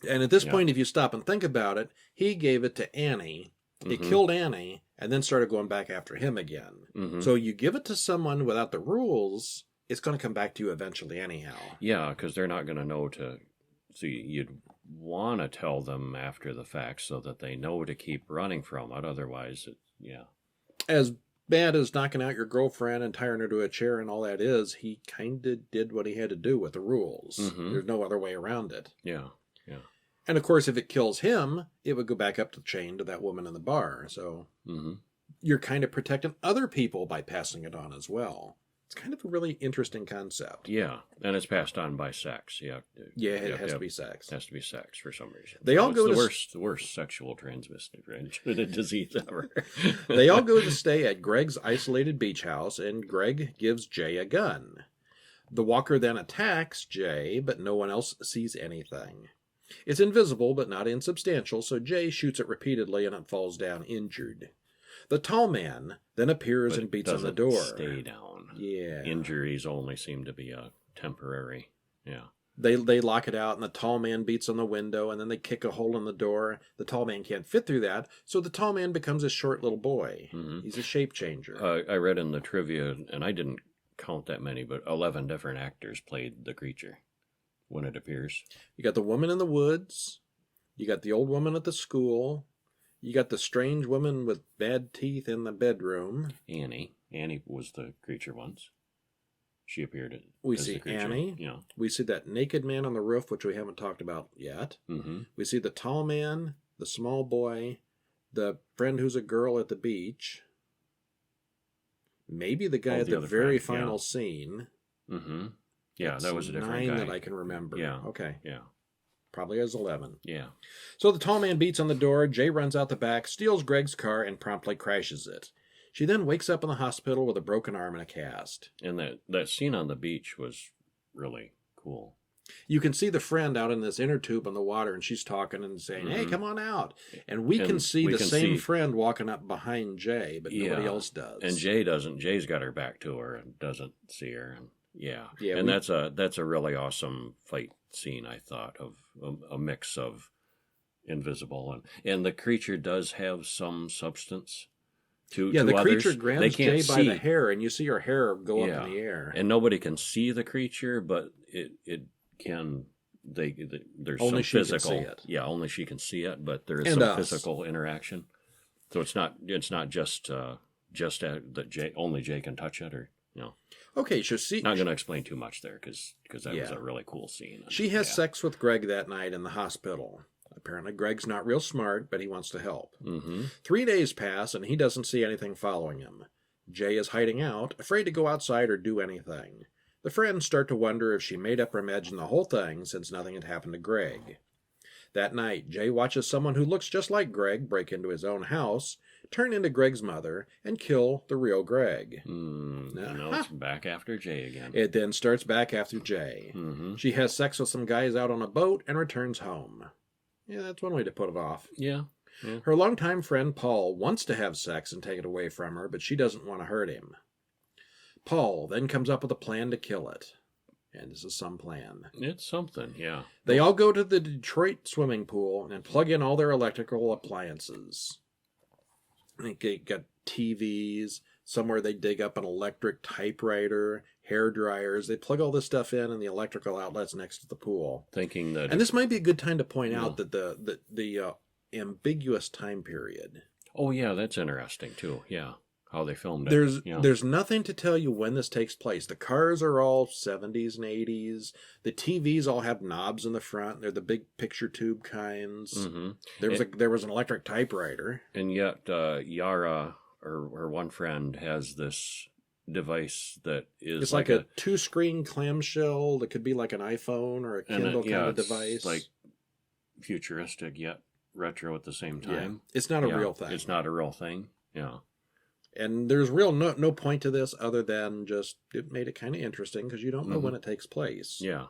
S1: And at this point, if you stop and think about it, he gave it to Annie. He killed Annie and then started going back after him again. Mm-hmm. So you give it to someone without the rules, it's going to come back to you eventually anyhow.
S2: Yeah, because they're not going to know to... See, you'd want to tell them after the fact so that they know to keep running from it. Otherwise,
S1: As bad as knocking out your girlfriend and tying her to a chair and all that is, he kind of did what he had to do with the rules. Mm-hmm. There's no other way around it.
S2: Yeah.
S1: And of course, if it kills him, it would go back up the chain to that woman in the bar. So you're kind of protecting other people by passing it on as well. It's kind of a really interesting concept.
S2: Yeah, and it's passed on by sex.
S1: Yeah, it has to be sex.
S2: It has to be sex for some reason.
S1: They all go
S2: the worst sexual transmitted disease ever.
S1: They all go to stay at Greg's isolated beach house, and Greg gives Jay a gun. The walker then attacks Jay, but no one else sees anything. It's invisible, but not insubstantial, so Jay shoots it repeatedly and it falls down injured. The tall man then appears and beats on the door.
S2: Stay down.
S1: Yeah.
S2: Injuries only seem to be temporary. Yeah.
S1: They lock it out, and the tall man beats on the window, and then they kick a hole in the door. The tall man can't fit through that, so the tall man becomes a short little boy. Mm-hmm. He's a shape changer.
S2: I read in the trivia, and I didn't count that many, but 11 different actors played the creature when it appears.
S1: You got the woman in the woods. You got the old woman at the school. You got the strange woman with bad teeth in the bedroom.
S2: Annie was the creature once. She appeared as
S1: we see
S2: the creature.
S1: Annie.
S2: Yeah.
S1: We see that naked man on the roof, which we haven't talked about yet. Mm-hmm. We see the tall man, the small boy, the friend who's a girl at the beach. Maybe the guy at the very final scene.
S2: Mm-hmm. Yeah,
S1: that's
S2: that was a different
S1: 9
S2: guy.
S1: that I can remember.
S2: Yeah.
S1: Okay.
S2: Yeah.
S1: Probably has 11.
S2: Yeah.
S1: So the tall man beats on the door, Jay runs out the back, steals Greg's car, and promptly crashes it. She then wakes up in the hospital with a broken arm and a cast.
S2: And that scene on the beach was really cool.
S1: You can see the friend out in this inner tube on the water, and she's talking and saying, hey, come on out. And we can see the same friend walking up behind Jay, but nobody else does.
S2: And Jay doesn't. Jay's got her back to her and doesn't see her. And and that's a really awesome fight scene, I thought, of a mix of invisible and the creature does have some substance to
S1: the
S2: others.
S1: Creature grabs Jay by the hair, and you see her hair go up in the air.
S2: And nobody can see the creature, but it can. There's
S1: only
S2: some physical.
S1: She can see it.
S2: Yeah, only she can see it, but there is some physical interaction. So it's not just that only Jay can touch it, or
S1: Okay, so
S2: not going to explain too much there because that was a really cool scene.
S1: She has sex with Greg that night in the hospital. Apparently, Greg's not real smart, but he wants to help. Mm-hmm. 3 days pass, and he doesn't see anything following him. Jay is hiding out, afraid to go outside or do anything. The friends start to wonder if she made up or imagined the whole thing, since nothing had happened to Greg. That night, Jay watches someone who looks just like Greg break into his own house, turn into Greg's mother, and kill the real Greg.
S2: Now it's back after Jay again.
S1: It then starts back after Jay. She has sex with some guys out on a boat and returns home. Yeah, that's one way to put it off.
S2: Yeah.
S1: Her longtime friend Paul wants to have sex and take it away from her, but she doesn't want to hurt him. Paul then comes up with a plan to kill it. And this is some plan.
S2: It's something, yeah.
S1: They all go to the Detroit swimming pool and plug in all their electrical appliances. They got TVs, somewhere they dig up an electric typewriter, hair dryers. They plug all this stuff in the electrical outlets next to the pool.
S2: Thinking that...
S1: And this might be a good time to point out that the ambiguous time period.
S2: Oh, yeah, that's interesting, too, yeah. How they filmed
S1: it.
S2: Yeah.
S1: There's nothing to tell you when this takes place. The cars are all 70s and 80s. The TVs all have knobs in the front. They're the big picture tube kinds. There was an electric typewriter.
S2: And yet Yara, or her one friend, has this device that is...
S1: It's like a two-screen clamshell that could be like an iPhone or a Kindle kind of device.
S2: Like futuristic yet retro at the same time.
S1: Yeah. It's not a real thing.
S2: It's not a real thing. Yeah.
S1: And there's real no point to this other than just it made it kind of interesting because you don't know when it takes place.
S2: Yeah.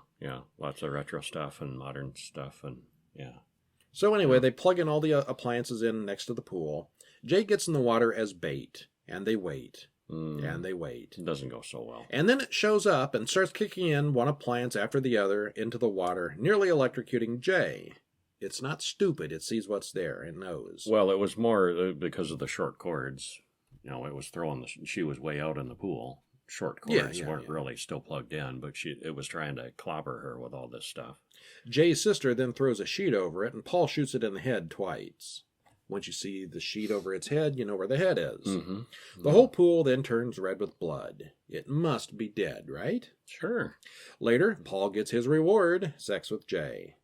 S2: Lots of retro stuff and modern stuff and yeah.
S1: So anyway, they plug in all the appliances in next to the pool. Jay gets in the water as bait, and they wait. And they wait.
S2: It doesn't go so well.
S1: And then it shows up and starts kicking in one appliance after the other into the water, nearly electrocuting Jay. It's not stupid. It sees what's there and knows.
S2: Well, it was more because of the short cords. It was she was way out in the pool. Short cords weren't really still plugged in, but it was trying to clobber her with all this stuff.
S1: Jay's sister then throws a sheet over it, and Paul shoots it in the head twice. Once you see the sheet over its head, you know where the head is. The whole pool then turns red with blood. It must be dead, right?
S2: Sure.
S1: Later, Paul gets his reward, sex with Jay.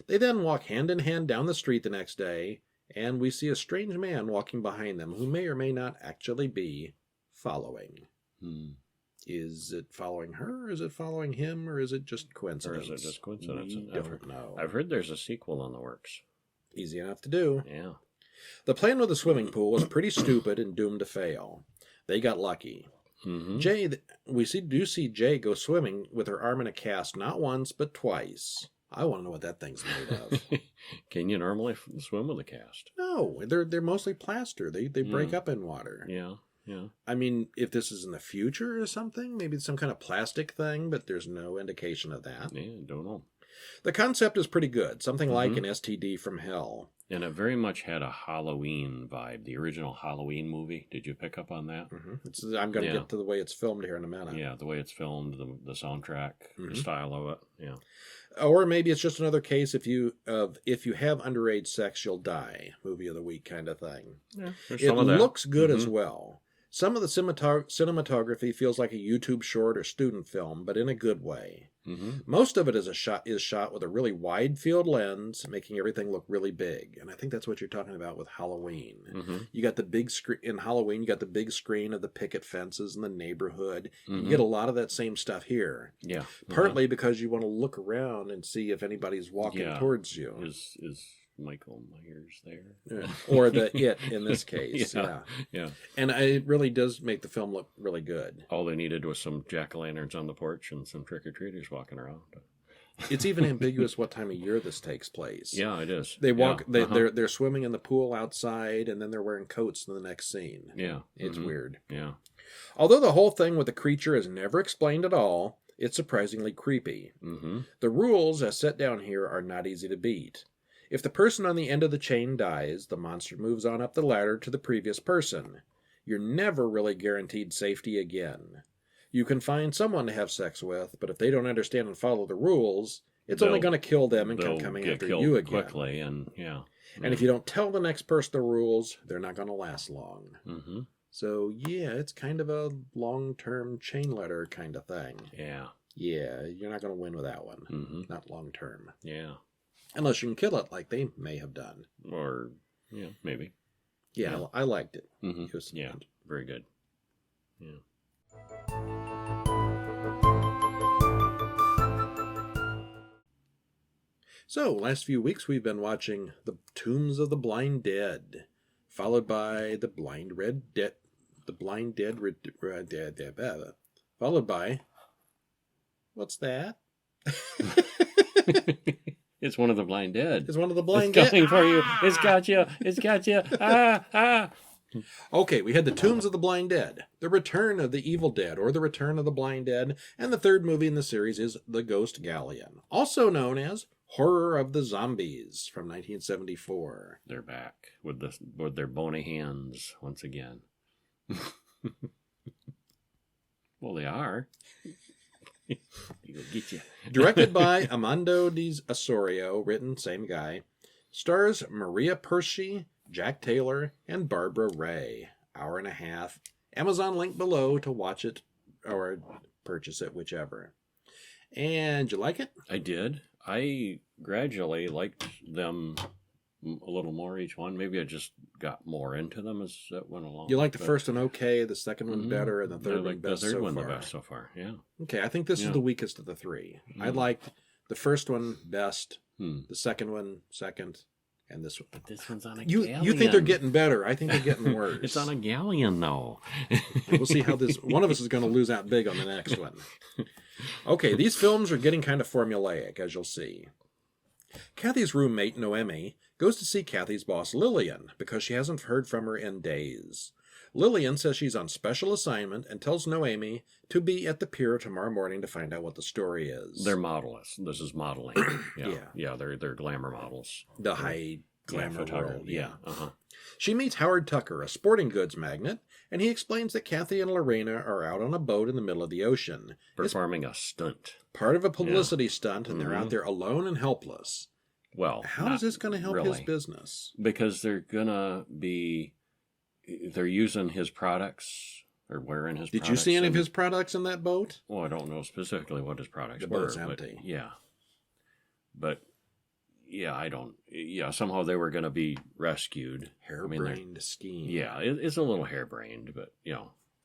S1: They then walk hand in hand down the street the next day, and we see a strange man walking behind them who may or may not actually be following. Is it following her, or is it following him, or is it just coincidence?
S2: Or is it just coincidence?
S1: We don't know.
S2: I've heard there's a sequel in the works.
S1: Easy enough to do.
S2: Yeah.
S1: The plan with the swimming pool was pretty stupid and doomed to fail. They got lucky. Jay, we do see Jay go swimming with her arm in a cast not once, but twice. I want to know what that thing's made of.
S2: Can you normally swim with a cast?
S1: No, they're mostly plaster. They break up in water.
S2: Yeah.
S1: I mean, if this is in the future or something, maybe it's some kind of plastic thing, but there's no indication of that.
S2: Yeah, don't know.
S1: The concept is pretty good. Something like an STD from hell.
S2: And it very much had a Halloween vibe. The original Halloween movie. Did you pick up on that?
S1: I'm going to get to the way it's filmed here in a minute.
S2: Yeah, the way it's filmed, the soundtrack, the style of it. Yeah.
S1: Or maybe it's just another case if you have underage sex, you'll die. Movie of the week kind of thing.
S2: Yeah,
S1: it looks good as well. Some of the cinematography feels like a YouTube short or student film, but in a good way. Most of it is shot with a really wide field lens, making everything look really big. And I think that's what you're talking about with Halloween. You got the big screen in Halloween. You got the big screen of the picket fences in the neighborhood. You get a lot of that same stuff here. Yeah, partly because you want to look around and see if anybody's walking towards you.
S2: Is Michael Myers there?
S1: Or it in this case.
S2: Yeah.
S1: And it really does make the film look really good.
S2: All they needed was some jack-o'-lanterns on the porch and some trick-or-treaters walking around.
S1: It's even ambiguous what time of year this takes place.
S2: Yeah, it is.
S1: They walk. They're swimming in the pool outside, and then they're wearing coats in the next scene.
S2: Yeah,
S1: it's weird.
S2: Yeah.
S1: Although the whole thing with the creature is never explained at all, it's surprisingly creepy. The rules, as set down here, are not easy to beat. If the person on the end of the chain dies, the monster moves on up the ladder to the previous person. You're never really guaranteed safety again. You can find someone to have sex with, but if they don't understand and follow the rules, it's only going to kill them and come coming after you again.
S2: Quickly, and
S1: And if you don't tell the next person the rules, they're not going to last long. So yeah, it's kind of a long-term chain letter kind of thing. Yeah, you're not going to win with that one. Not long-term.
S2: Yeah.
S1: Unless you can kill it like they may have done.
S2: Or, maybe.
S1: Yeah. I liked it. It was
S2: very good. Yeah.
S1: So, last few weeks we've been watching The Tombs of the Blind Dead, followed by The Blind Dead, followed by, what's that?
S2: It's one of the Blind Dead.
S1: It's one of the Blind
S2: Dead. It's
S1: Dead.
S2: coming for you. It's got you. It's got you. Ah, ah.
S1: Okay, we had The Tombs of the Blind Dead, The Return of the Evil Dead, or The Return of the Blind Dead, and the third movie in the series is The Ghost Galleon, also known as Horror of the Zombies from 1974.
S2: They're back with their bony hands once again. Well, they are. He'll get you.
S1: Directed by Armando Di Osorio, written, same guy. Stars Maria Persci, Jack Taylor, and Barbara Ray. Hour and a half. Amazon link below to watch it or purchase it, whichever. And you like it?
S2: I did. I gradually liked them a little more each one. Maybe I just got more into them as it went along.
S1: You like the first one okay, the second one better, and the third
S2: I
S1: one
S2: like
S1: best
S2: the third
S1: so
S2: one
S1: far?
S2: the best so far, yeah.
S1: Okay, I think this is the weakest of the three. I liked the first one best, the second one second, and this one.
S2: But this one's on a
S1: You
S2: galleon.
S1: you think they're getting better. I think they're getting worse.
S2: It's on a galleon, though.
S1: We'll see how this... One of us is going to lose out big on the next one. Okay, these films are getting kind of formulaic, as you'll see. Kathy's roommate, Noemi, goes to see Kathy's boss, Lillian, because she hasn't heard from her in days. Lillian says she's on special assignment and tells Noemi to be at the pier tomorrow morning to find out what the story is.
S2: They're modelists. This is modeling. Yeah, they're glamour models.
S1: The high glamour world.
S2: Yeah. Uh-huh.
S1: She meets Howard Tucker, a sporting goods magnate, and he explains that Kathy and Lorena are out on a boat in the middle of the ocean.
S2: Performing a stunt.
S1: Part of a publicity stunt, and they're out there alone and helpless.
S2: Well,
S1: how is this going to help
S2: really.
S1: his business?
S2: Because they're using his products or wearing his products.
S1: Did you see any of his products in that boat?
S2: Well, I don't know specifically what his products
S1: The
S2: were.
S1: boat's empty.
S2: But I don't. Yeah, somehow they were going to be rescued.
S1: Harebrained scheme.
S2: Yeah, it's a little harebrained, but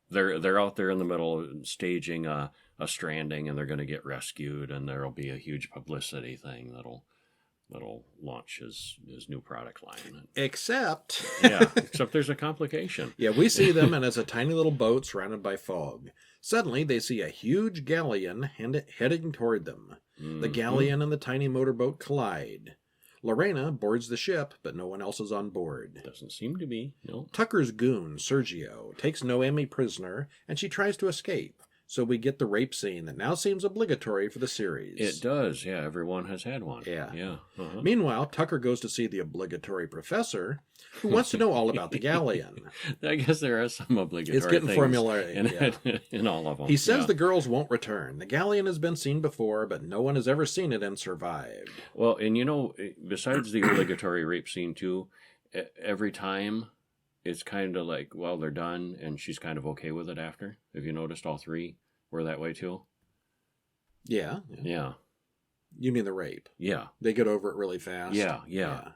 S2: they're out there in the middle staging a stranding, and they're going to get rescued, and there'll be a huge publicity thing that'll launch his new product line.
S1: Except
S2: there's a complication.
S1: Yeah, we see them, and it's a tiny little boat surrounded by fog. Suddenly, they see a huge galleon heading toward them. The galleon and the tiny motorboat collide. Lorena boards the ship, but no one else is on board.
S2: Doesn't seem to be, no.
S1: Tucker's goon, Sergio, takes Noemi prisoner, and she tries to escape. So we get the rape scene that now seems obligatory for the series.
S2: It does, yeah. Everyone has had one.
S1: Yeah.
S2: Uh-huh.
S1: Meanwhile, Tucker goes to see the obligatory professor, who wants to know all about the galleon.
S2: I guess there are some obligatory
S1: It's getting
S2: things
S1: formulaic
S2: in all of them.
S1: He says the girls won't return. The galleon has been seen before, but no one has ever seen it and survived.
S2: Well, and besides the obligatory rape scene too, every time it's kind of like, well, they're done, and she's kind of okay with it after. Have you noticed all three were that way too?
S1: Yeah. You mean the rape?
S2: Yeah.
S1: They get over it really fast? Yeah.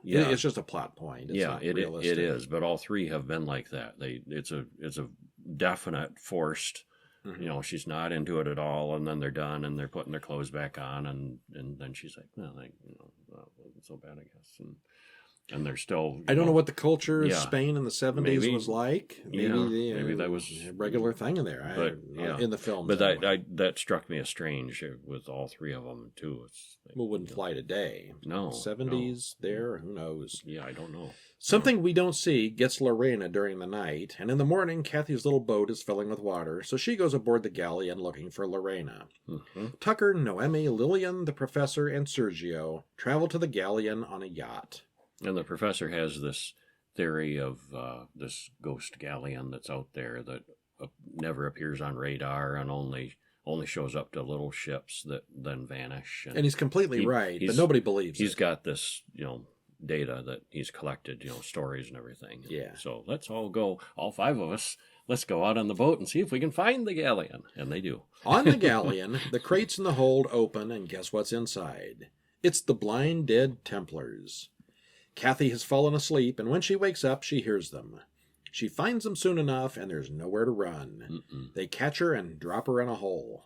S1: It's just a plot point. It's not realistic.
S2: It is, but all three have been like that. It's a definite forced, she's not into it at all, and then they're done, and they're putting their clothes back on, and then she's like, well, it wasn't so bad, I guess. And they're still...
S1: I don't know what the culture of Spain in the 70s was like.
S2: Maybe that was
S1: a regular thing in there. In the film.
S2: But that struck me as strange with all three of them, too.
S1: Wouldn't fly today.
S2: No.
S1: 70s there, who knows?
S2: Yeah, I don't know.
S1: Something we don't see gets Lorena during the night, and in the morning, Kathy's little boat is filling with water, so she goes aboard the galleon looking for Lorena.
S2: Mm-hmm.
S1: Tucker, Noemi, Lillian, the professor, and Sergio travel to the galleon on a yacht.
S2: And the professor has this theory of this ghost galleon that's out there that never appears on radar and only shows up to little ships that then vanish.
S1: And he's completely right, but nobody believes
S2: He's got this, data that he's collected, stories and everything.
S1: Yeah.
S2: So let's all go, all five of us, let's go out on the boat and see if we can find the galleon. And they do.
S1: On the galleon, the crates in the hold open, and guess what's inside? It's the Blind Dead Templars. Kathy has fallen asleep, and when she wakes up, she hears them. She finds them soon enough, and there's nowhere to run. They catch her and drop her in a hole.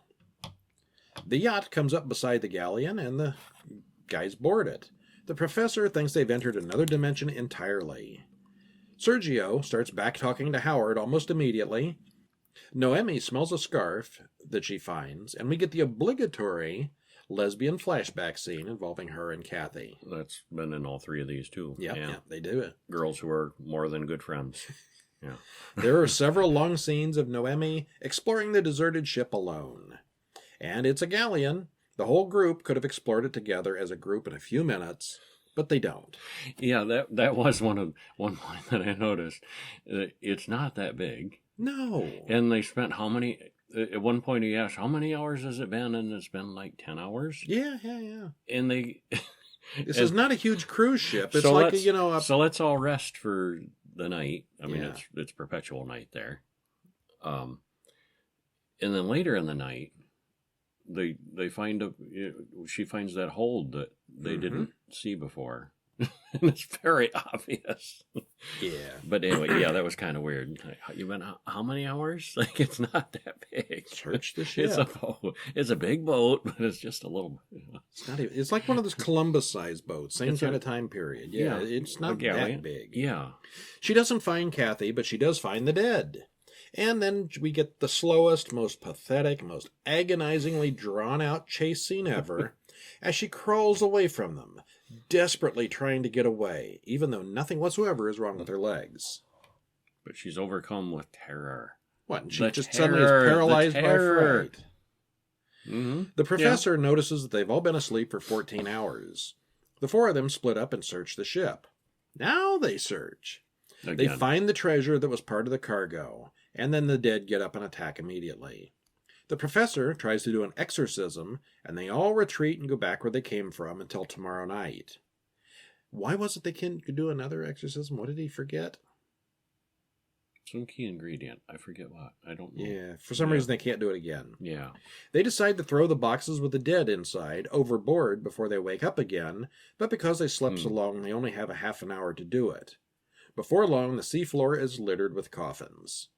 S1: The yacht comes up beside the galleon, and the guys board it. The professor thinks they've entered another dimension entirely. Sergio starts back-talking to Howard almost immediately. Noemi smells a scarf that she finds, and we get the obligatory lesbian flashback scene involving her and Kathy.
S2: That's been in all three of these, too.
S1: Yeah, they do it.
S2: Girls who are more than good friends. Yeah.
S1: There are several long scenes of Noemi exploring the deserted ship alone. And it's a galleon. The whole group could have explored it together as a group in a few minutes, but they don't.
S2: Yeah, that was one point that I noticed. It's not that big.
S1: No.
S2: And they spent how many... At one point he asked, how many hours has it been? And it's been like 10 hours?
S1: Yeah.
S2: And they...
S1: This is not a huge cruise ship. It's
S2: so
S1: like,
S2: So let's all rest for the night. I mean,
S1: Yeah.
S2: it's perpetual night there. And then later in the night, they find she finds that hold that they didn't see before. And it's very obvious.
S1: Yeah.
S2: But anyway, yeah, that was kind of weird. You went how many hours? Like, it's not that big.
S1: Search the ship.
S2: It's a big boat, but it's just a little.
S1: It's not even. It's like one of those Columbus-sized boats. Same kind of time period. Yeah, it's not that big.
S2: Yeah.
S1: She doesn't find Kathy, but she does find the dead. And then we get the slowest, most pathetic, most agonizingly drawn-out chase scene ever as she crawls away from them, desperately trying to get away, even though nothing whatsoever is wrong with her legs.
S2: But she's overcome with terror.
S1: What? And she just suddenly is paralyzed by fright.
S2: Mm-hmm.
S1: The professor notices that they've all been asleep for 14 hours. The four of them split up and search the ship. Now they search.
S2: Again.
S1: They find the treasure that was part of the cargo, and then the dead get up and attack immediately. The professor tries to do an exorcism, and they all retreat and go back where they came from until tomorrow night. Why was it they could do another exorcism? What did he forget?
S2: Some key ingredient. I forget what. I don't know.
S1: Yeah, for some reason they can't do it again.
S2: Yeah.
S1: They decide to throw the boxes with the dead inside overboard before they wake up again, but because they slept so long, they only have a half an hour to do it. Before long, the seafloor is littered with coffins.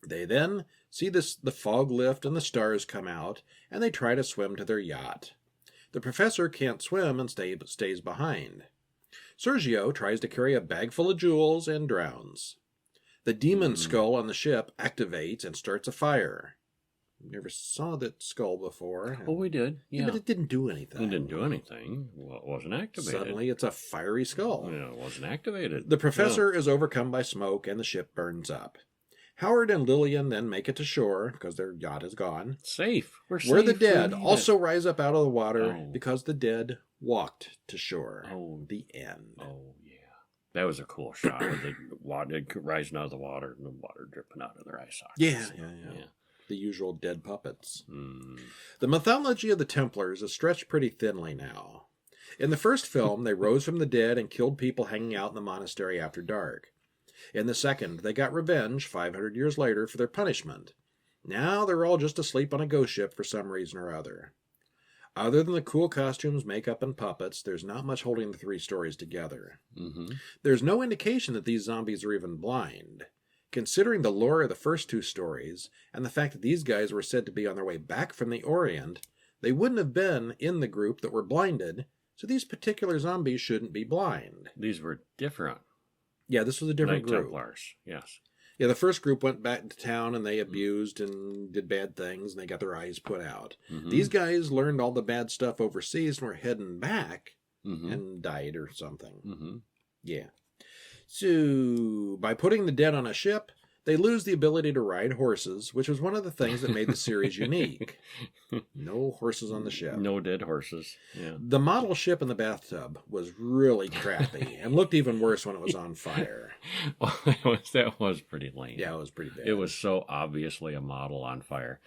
S1: They then see the fog lift and the stars come out, and they try to swim to their yacht. The professor can't swim and stays behind. Sergio tries to carry a bag full of jewels and drowns. The demon skull on the ship activates and starts a fire. Never saw that skull before.
S2: Oh, we did. Yeah.
S1: But it didn't do anything.
S2: It didn't do anything. Well, it wasn't activated.
S1: Suddenly, it's a fiery skull.
S2: Yeah, it wasn't activated.
S1: The professor is overcome by smoke, and the ship burns up. Howard and Lillian then make it to shore, because their yacht is gone.
S2: Safe. We're safe.
S1: Where the dead also rise up out of the water, because the dead walked to shore.
S2: Oh.
S1: The end.
S2: Oh, yeah. That was a cool shot with the water rising out of the water and the water dripping out of their eye sockets.
S1: Yeah. The usual dead puppets.
S2: Mm.
S1: The mythology of the Templars is stretched pretty thinly now. In the first film, they rose from the dead and killed people hanging out in the monastery after dark. In the second, they got revenge 500 years later for their punishment. Now they're all just asleep on a ghost ship for some reason or other. Other than the cool costumes, makeup, and puppets, there's not much holding the three stories together.
S2: Mm-hmm.
S1: There's no indication that these zombies are even blind. Considering the lore of the first two stories, and the fact that these guys were said to be on their way back from the Orient, they wouldn't have been in the group that were blinded, so these particular zombies shouldn't be blind.
S2: These were different.
S1: Yeah, this was a different
S2: Night
S1: group.
S2: Templars, yes.
S1: Yeah, the first group went back to town and they abused and did bad things and they got their eyes put out.
S2: Mm-hmm.
S1: These guys learned all the bad stuff overseas and were heading back and died or something.
S2: Mm-hmm.
S1: Yeah. So, by putting the dead on a ship, they lose the ability to ride horses, which was one of the things that made the series unique. No horses on the ship.
S2: No dead horses. Yeah.
S1: The model ship in the bathtub was really crappy and looked even worse when it was on fire.
S2: Well, that was pretty lame.
S1: Yeah, it was pretty bad.
S2: It was so obviously a model on fire.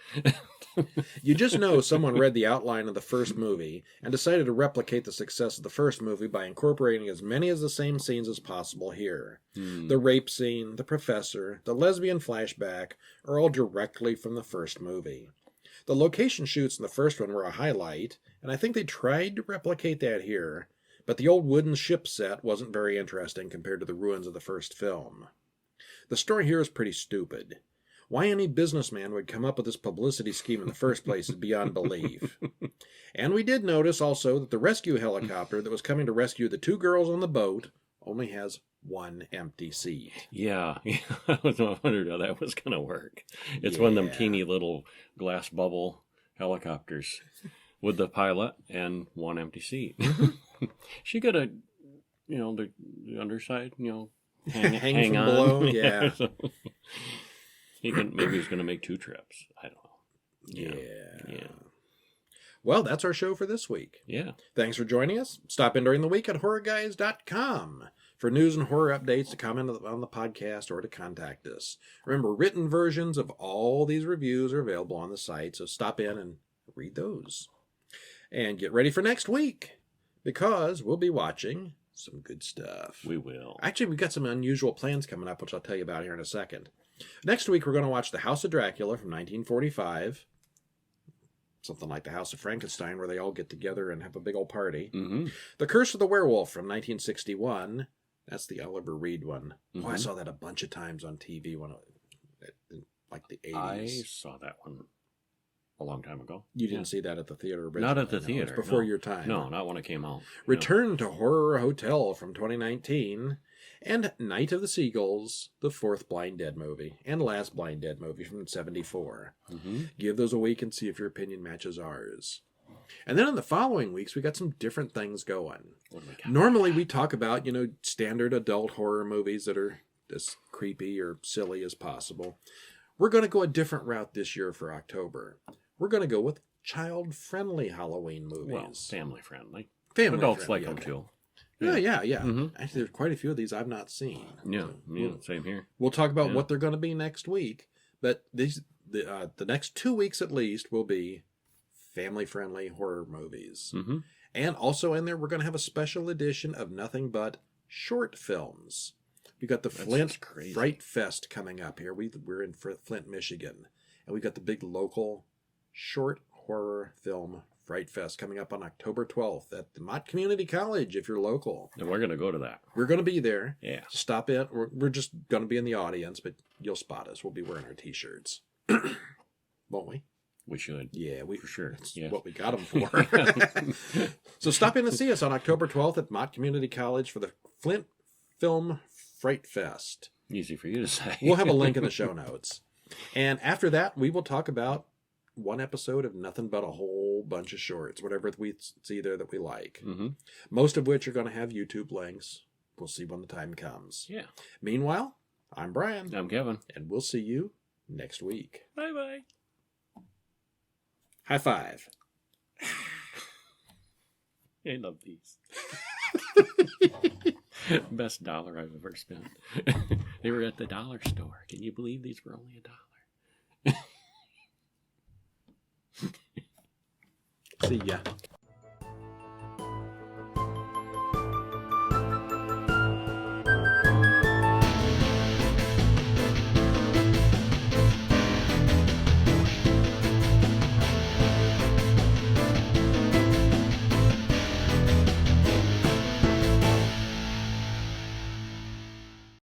S1: You just know someone read the outline of the first movie and decided to replicate the success of the first movie by incorporating as many of the same scenes as possible here. The rape scene, the professor, the lesbian flashback are all directly from the first movie. The location shoots in the first one were a highlight, and I think they tried to replicate that here, but the old wooden ship set wasn't very interesting compared to the ruins of the first film. The story here is pretty stupid. Why any businessman would come up with this publicity scheme in the first place is beyond belief. And we did notice also that the rescue helicopter that was coming to rescue the 2 girls on the boat only has 1 empty seat.
S2: Yeah. I wondered how that was going to work. It's one of them teeny little glass bubble helicopters with the pilot and 1 empty seat. She could have, the underside, hang
S1: from
S2: on.
S1: below. Yeah.
S2: So maybe he's going to make 2 trips. I don't know.
S1: Yeah. Well, that's our show for this week.
S2: Yeah.
S1: Thanks for joining us. Stop in during the week at horrorguys.com for news and horror updates, to comment on the podcast, or to contact us. Remember, written versions of all these reviews are available on the site, so stop in and read those. And get ready for next week, because we'll be watching some good stuff.
S2: We will.
S1: Actually, we've got some unusual plans coming up, which I'll tell you about here in a second. Next week, we're going to watch The House of Dracula from 1945. Something like the House of Frankenstein, where they all get together and have a big old party.
S2: Mm-hmm.
S1: The Curse of the Werewolf from 1961. That's the Oliver Reed one.
S2: Mm-hmm.
S1: Oh, I saw that a bunch of times on TV in like the 80s.
S2: I saw that one a long time ago.
S1: You didn't see that at the theater originally?
S2: Not at the
S1: No,
S2: theater.
S1: it's before
S2: no.
S1: your time.
S2: No, not when it came out.
S1: Return to Horror Hotel from 2019. And Night of the Seagulls, the 4th Blind Dead movie, and last Blind Dead movie from 1974.
S2: Mm-hmm.
S1: Give those a week and see if your opinion matches ours. And then in the following weeks, we got some different things going.
S2: What do we got?
S1: Normally we talk about, standard adult horror movies that are as creepy or silly as possible. We're going to go a different route this year for October. We're going to go with child-friendly Halloween movies.
S2: Well, family-friendly.
S1: Family
S2: Adults
S1: friendly,
S2: like them, too.
S1: Yeah.
S2: Mm-hmm.
S1: Actually, there's quite a few of these I've not seen.
S2: Yeah, same here.
S1: We'll talk about what they're going to be next week, but the next 2 weeks at least will be family-friendly horror movies.
S2: Mm-hmm.
S1: And also in there, we're going to have a special edition of nothing but short films. We got the Flint Fright Fest coming up here. We're in Flint, Michigan, and we got the big local short horror film Fright Fest coming up on October 12th at the Mott Community College if you're local.
S2: And we're going to go to that.
S1: We're going to be there.
S2: Yeah.
S1: Stop in. We're just going to be in the audience, but you'll spot us. We'll be wearing our T-shirts. Won't we?
S2: We should.
S1: Yeah,
S2: for sure.
S1: That's
S2: Yes.
S1: what we got them for. So stop in and see us on October 12th at Mott Community College for the Flint Film Fright Fest.
S2: Easy for you to say.
S1: We'll have a link in the show notes. And after that, we will talk about one episode of nothing but a whole bunch of shorts, whatever we see there that we like.
S2: Mm-hmm.
S1: Most of which are going to have YouTube links. We'll see when the time comes.
S2: Yeah.
S1: Meanwhile, I'm Brian.
S2: I'm Kevin.
S1: And we'll see you next week.
S2: Bye-bye.
S1: High five.
S2: I love these. Best dollar I've ever spent. They were at the dollar store. Can you believe these were only $1?
S1: See ya.